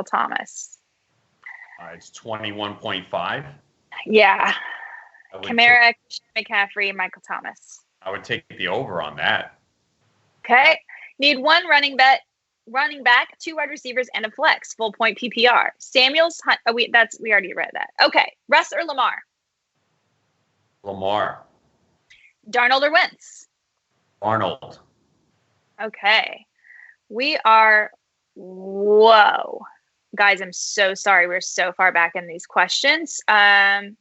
S1: Thomas?
S2: It's 21.5.
S1: Yeah. Kamara, Christian McCaffrey, Michael Thomas.
S2: I would take the over on that.
S1: Okay. Need 1 running bet, running back, 2 wide receivers, and a flex. Full point PPR. Samuels, Hunt. Oh, we already read that. Okay. Russ or Lamar?
S2: Lamar.
S1: Darnold or Wentz?
S2: Arnold.
S1: Okay. We are, whoa. Guys, I'm so sorry. We're so far back in these questions. By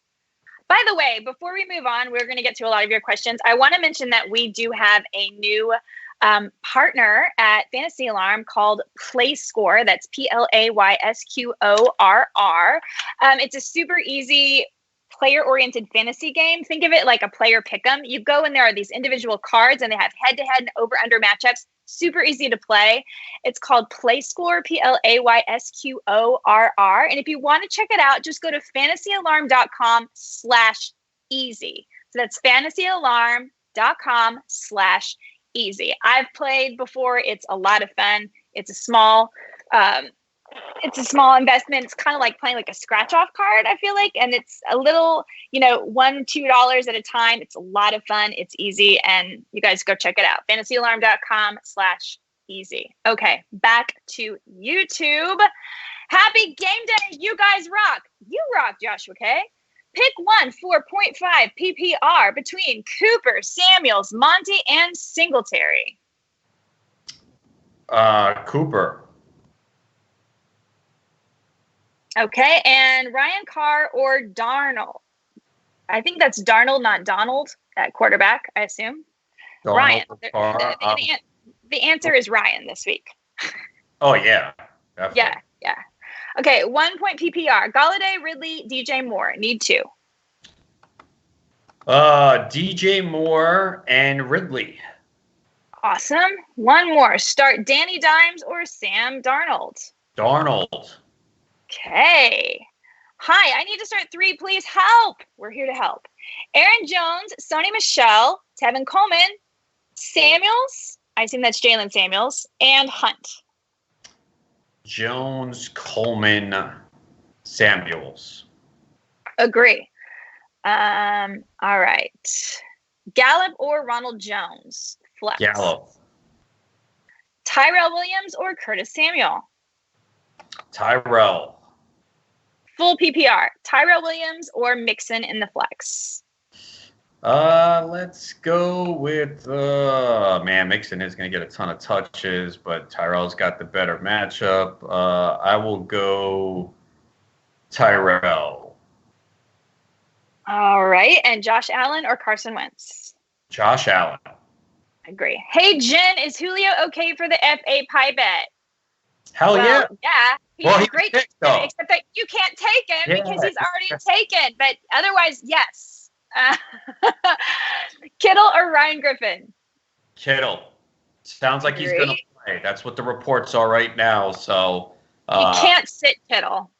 S1: the way, before we move on, we're going to get to a lot of your questions. I want to mention that we do have a new partner at Fantasy Alarm called PlayScore. That's PLAYSQORR. It's a super easy player-oriented fantasy game. Think of it like a player pick'em. You go and there are these individual cards and they have head-to-head and over-under matchups. Super easy to play. It's called PlayScore, PLAYSQORR. And if you want to check it out, just go to fantasyalarm.com/easy. So that's fantasyalarm.com/easy. I've played before. It's a lot of fun. It's a small investment. It's kind of like playing like a scratch off card, I feel like. And it's a little, $1-2 at a time. It's a lot of fun. It's easy. And you guys go check it out. fantasyalarm.com/easy. Okay. Back to YouTube. Happy game day. You guys rock. You rock, Joshua K. Pick one for 0.5 PPR between Cooper, Samuels, Monty, and Singletary.
S2: Cooper.
S1: Okay, and Ryan Carr or Darnold? I think that's Darnold, not Donald, at quarterback, I assume.
S2: Darnold,
S1: Ryan.
S2: Carr,
S1: The answer is Ryan this week.
S2: Oh, yeah. Definitely.
S1: Yeah. Okay, 1 point PPR. Galladay, Ridley, DJ Moore. Need 2.
S2: DJ Moore and Ridley.
S1: Awesome. One more. Start Danny Dimes or Sam Darnold.
S2: Darnold.
S1: Okay. Hi, I need to start 3. Please help. We're here to help. Aaron Jones, Sony Michel, Tevin Coleman, Samuels. I assume that's Jalen Samuels, and Hunt.
S2: Jones, Coleman, Samuels.
S1: Agree. All right. Gallup or Ronald Jones? Flex.
S2: Gallup.
S1: Tyrell Williams or Curtis Samuel?
S2: Tyrell.
S1: Full PPR. Tyrell Williams or Mixon in the flex?
S2: Let's go with Mixon is going to get a ton of touches, but Tyrell's got the better matchup. I will go Tyrell.
S1: All right. And Josh Allen or Carson Wentz?
S2: Josh Allen.
S1: I agree. Hey, Jen, is Julio okay for the FA pie bet?
S2: Hell yeah.
S1: Yeah. He's great,
S2: except
S1: that you can't take him because he's already taken. But otherwise, yes. Kittle or Ryan Griffin?
S2: Kittle. Sounds like he's going to play. That's what the reports are right now. So
S1: you can't sit Kittle.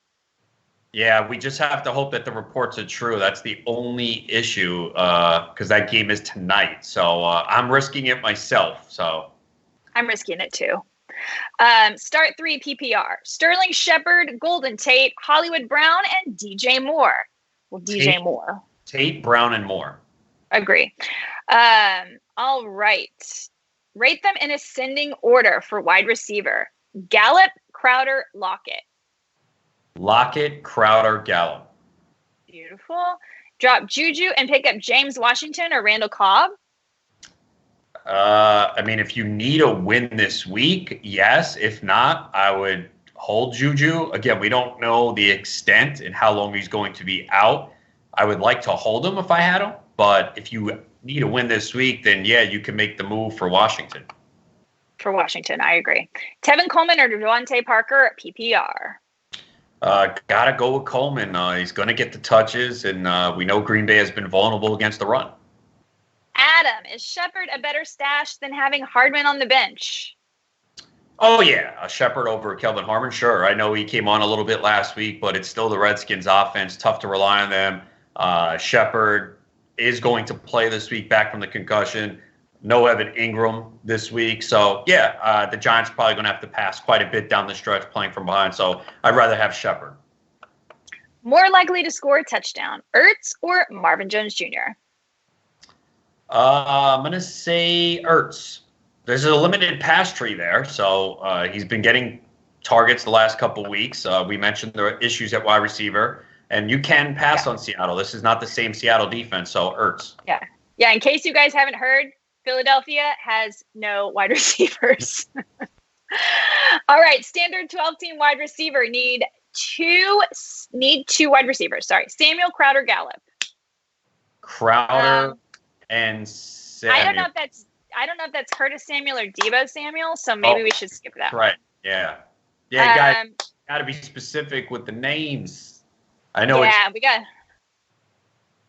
S2: Yeah, we just have to hope that the reports are true. That's the only issue because that game is tonight. So I'm risking it myself. So
S1: I'm risking it too. Start 3 PPR. Sterling Shepard, Golden Tate, Hollywood Brown, and DJ Moore. Well, DJ Moore.
S2: Tate, Brown, and Moore.
S1: Agree. All right. Rate them in ascending order for wide receiver. Gallup, Crowder, Lockett.
S2: Lockett, Crowder, Gallup.
S1: Beautiful. Drop Juju and pick up James Washington or Randall Cobb.
S2: If you need a win this week, yes. If not, I would hold Juju. Again, we don't know the extent and how long he's going to be out. I would like to hold him if I had him. But if you need a win this week, then yeah, you can make the move for Washington.
S1: For Washington, I agree. Tevin Coleman or Devontae Parker at PPR.
S2: Gotta go with Coleman. He's going to get the touches, and we know Green Bay has been vulnerable against the run.
S1: Adam, is Shepard a better stash than having Hardman on the bench?
S2: Oh, yeah. Shepard over Kelvin Harmon, sure. I know he came on a little bit last week, but it's still the Redskins offense. Tough to rely on them. Shepard is going to play this week back from the concussion. No Evan Ingram this week. So, yeah, the Giants are probably going to have to pass quite a bit down the stretch playing from behind. So I'd rather have Shepard.
S1: More likely to score a touchdown, Ertz or Marvin Jones Jr.?
S2: I'm going to say Ertz. there's a limited pass tree there, so he's been getting targets the last couple weeks. We mentioned the issues at wide receiver, and you can pass on Seattle. This is not the same Seattle defense, so Ertz.
S1: Yeah. Yeah, in case you guys haven't heard, Philadelphia has no wide receivers. All right, standard 12-team wide receiver need two wide receivers. Sorry, Samuel, Crowder, Gallup.
S2: Crowder and Samuel.
S1: I don't know if that's Curtis Samuel or Deebo Samuel, so maybe we should skip that.
S2: Right. Yeah. Yeah, guys, got to be specific with the names. I know. Yeah,
S1: we got.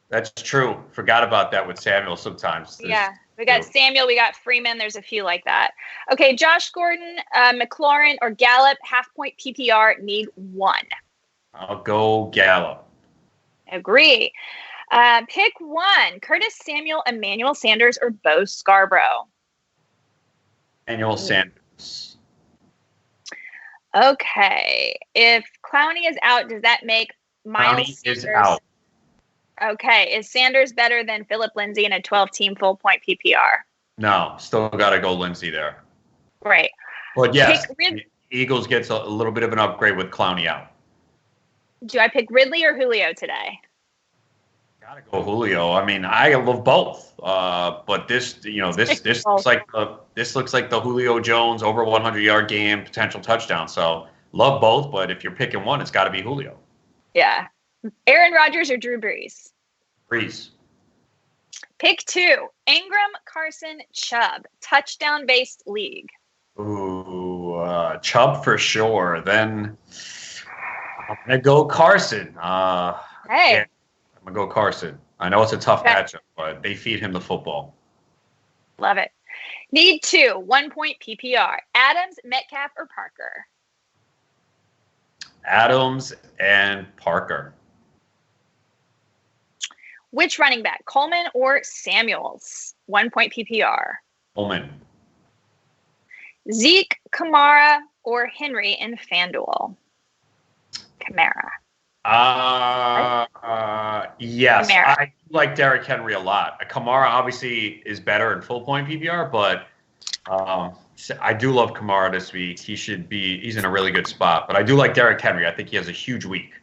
S2: That's true. Forgot about that with Samuel sometimes.
S1: We got Samuel. We got Freeman. There's a few like that. Okay, Josh Gordon, McLaurin, or Gallup, half-point PPR, need one.
S2: I'll go Gallup.
S1: Agree. Pick one. Curtis Samuel, Emmanuel Sanders, or Bo Scarborough?
S2: Emmanuel Sanders.
S1: Okay. If Clowney is out, does that make Miles Sanders?
S2: Is out.
S1: Okay. Is Sanders better than Philip Lindsay in a 12-team full-point PPR?
S2: No. Still got to go Lindsay there.
S1: Right.
S2: But yes, Eagles gets a little bit of an upgrade with Clowney out.
S1: Do I pick Ridley or Julio today?
S2: Gotta go Julio. I mean, I love both. But this looks like the Julio Jones over 100-yard game potential touchdown. So love both, but if you're picking one, it's got to be Julio.
S1: Yeah. Aaron Rodgers or Drew Brees?
S2: Brees.
S1: Pick two. Ingram, Carson, Chubb. Touchdown-based league.
S2: Ooh, Chubb for sure. Then I'm gonna go Carson.
S1: Hey.
S2: Yeah. I'm going to go Carson. I know it's a tough matchup, but they feed him the football.
S1: Love it. Need two. 1-point PPR. Adams, Metcalf, or Parker?
S2: Adams and Parker.
S1: Which running back? Coleman or Samuels? 1-point PPR.
S2: Coleman.
S1: Zeke, Kamara, or Henry in FanDuel? Kamara.
S2: Yes.
S1: Kamara.
S2: I like Derrick Henry a lot. Kamara obviously is better in full point PPR, but I do love Kamara this week. He's in a really good spot, but I do like Derrick Henry. I think he has a huge week.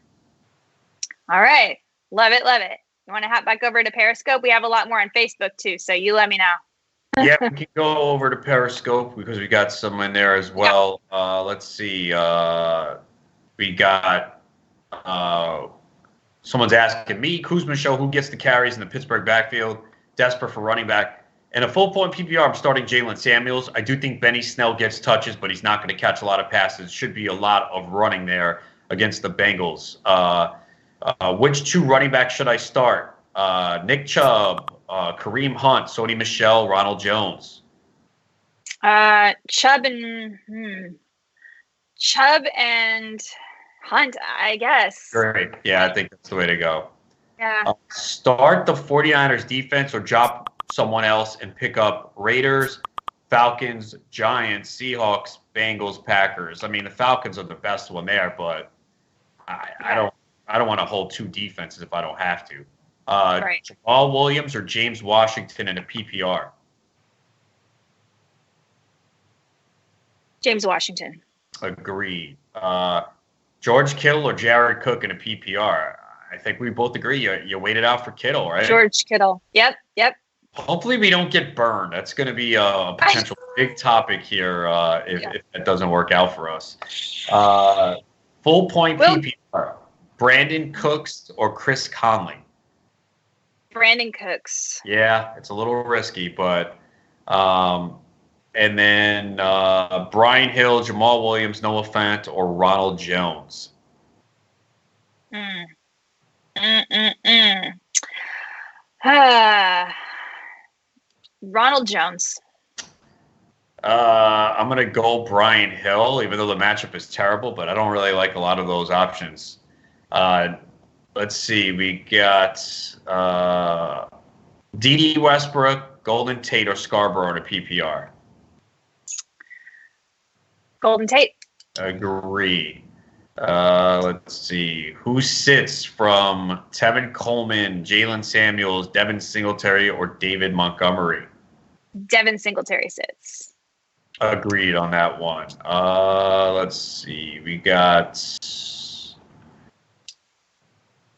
S1: All right. Love it. Love it. You want to hop back over to Periscope? We have a lot more on Facebook too, so you let me know.
S2: Yeah, we can go over to Periscope because we got some in there as well. Let's see. We got someone's asking me, Kuzma show, who gets the carries in the Pittsburgh backfield, desperate for running back. In a full point PPR, I'm starting Jalen Samuels. I do think Benny Snell gets touches, but he's not going to catch a lot of passes. Should be a lot of running there against the Bengals. Which two running backs should I start? Nick Chubb, Kareem Hunt, Sony Michel, Ronald Jones.
S1: Chubb and Hunt, I guess.
S2: Great. Yeah, I think that's the way to go.
S1: Yeah.
S2: Start the 49ers defense or drop someone else and pick up Raiders, Falcons, Giants, Seahawks, Bengals, Packers. I mean, the Falcons are the best one there, but I don't want to hold two defenses if I don't have to.
S1: Right.
S2: Jamal Williams or James Washington in a PPR?
S1: James Washington.
S2: Agreed. George Kittle or Jared Cook in a PPR? I think we both agree you waited out for Kittle, right?
S1: George Kittle. Yep.
S2: Hopefully we don't get burned. That's going to be a potential big topic here if it doesn't work out for us. Full point PPR. Brandon Cooks or Chris Conley?
S1: Brandon Cooks.
S2: Yeah, it's a little risky, but and then Brian Hill, Jamal Williams, Noah Fant, or Ronald Jones?
S1: Ronald Jones.
S2: I'm going to go Brian Hill, even though the matchup is terrible, but I don't really like a lot of those options. Let's see. We got Deedee, Westbrook, Golden Tate, or Scarborough in a PPR?
S1: Golden Tate.
S2: Agree. Let's see. Who sits from Tevin Coleman, Jalen Samuels, Devin Singletary, or David Montgomery?
S1: Devin Singletary sits.
S2: Agreed on that one. Let's see. We got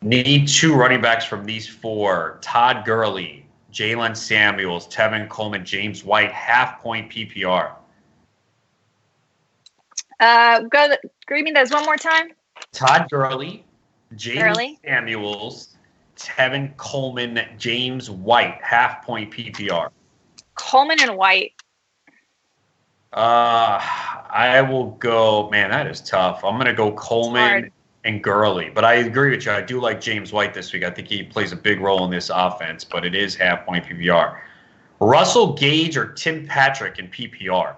S2: need 2 running backs from these 4. Todd Gurley, Jalen Samuels, Tevin Coleman, James White, half-point PPR.
S1: Read me those one more time.
S2: Todd Gurley, Jalen Samuels, Tevin Coleman, James White, half-point PPR.
S1: Coleman and White.
S2: I will go. Man, that is tough. I'm going to go Coleman and Gurley. But I agree with you. I do like James White this week. I think he plays a big role in this offense, but it is half-point PPR. Russell Gage or Tim Patrick in PPR?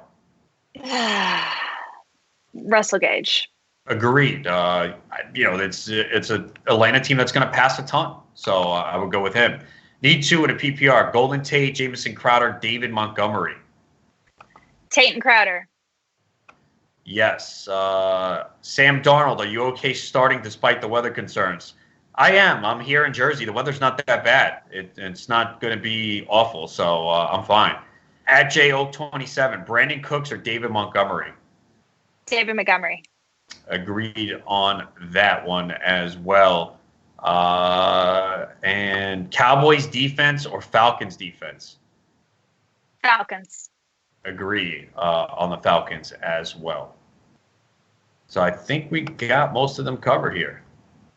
S1: Russell Gage.
S2: Agreed. It's a Atlanta team that's going to pass a ton, so I would go with him. Need 2 in a PPR: Golden Tate, Jamison Crowder, David Montgomery.
S1: Tate and Crowder.
S2: Yes. Sam Darnold, are you okay starting despite the weather concerns? I am. I'm here in Jersey. The weather's not that bad. It's not going to be awful, so I'm fine. At JO27, Brandon Cooks or David Montgomery?
S1: David Montgomery.
S2: Agreed on that one as well. And Cowboys defense or Falcons defense?
S1: Falcons.
S2: Agreed on the Falcons as well. So I think we got most of them covered here.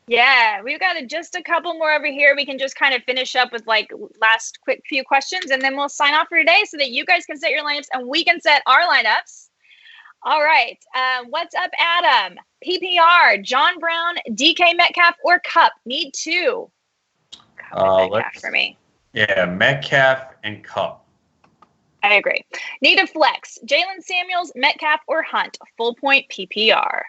S1: Yeah, we've got just a couple more over here. We can just kind of finish up with like last quick few questions, and then we'll sign off for today so that you guys can set your lineups and we can set our lineups. All right. What's up, Adam? PPR, John Brown, DK Metcalf, or Cup? Need 2. Metcalf for me.
S2: Yeah, Metcalf and Cup.
S1: I agree. Need a flex, Jalen Samuels, Metcalf, or Hunt? Full point PPR.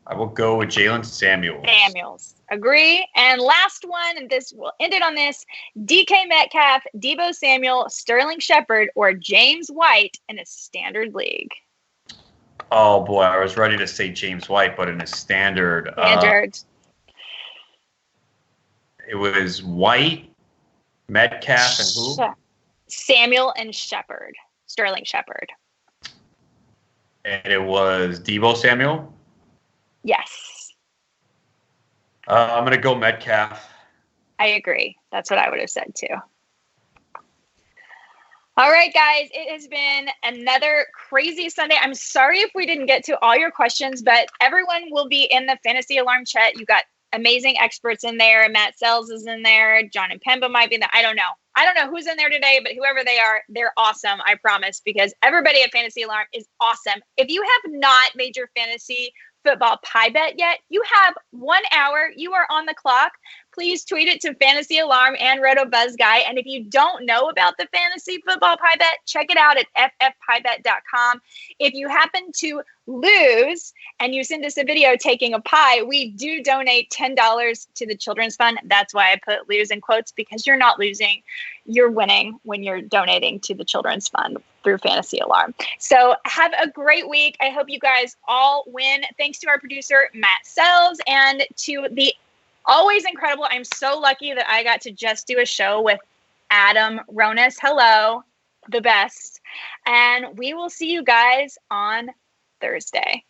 S2: I will go with Jalen Samuels.
S1: Agree. And last one, and this will end it on this: DK Metcalf, Deebo Samuel, Sterling Shepard, or James White in a standard league.
S2: Oh boy, I was ready to say James White, but in a standard. It was White, Metcalf, and who?
S1: Samuel and Shepard. Sterling Shepard.
S2: And it was Deebo Samuel?
S1: Yes.
S2: I'm going to go Metcalf.
S1: I agree. That's what I would have said too. All right, guys, it has been another crazy Sunday. I'm sorry if we didn't get to all your questions, but everyone will be in the Fantasy Alarm chat. You got amazing experts in there. Matt Sells is in there. John and Pemba might be in there. I don't know who's in there today, but whoever they are, they're awesome, I promise, because everybody at Fantasy Alarm is awesome. If you have not made your fantasy football pie bet yet, you have 1 hour. You are on the clock. Please tweet it to Fantasy Alarm and Roto Buzz Guy. And if you don't know about the fantasy football pie bet, check it out at ffpiebet.com. If you happen to lose and you send us a video taking a pie, we do donate $10 to the Children's Fund. That's why I put lose in quotes, because you're not losing, you're winning when you're donating to the Children's Fund through Fantasy Alarm. So have a great week. I hope you guys all win. Thanks to our producer, Matt Sells, and to the always incredible, I'm so lucky that I got to just do a show with Adam Ronis. Hello, the best. And we will see you guys on Thursday.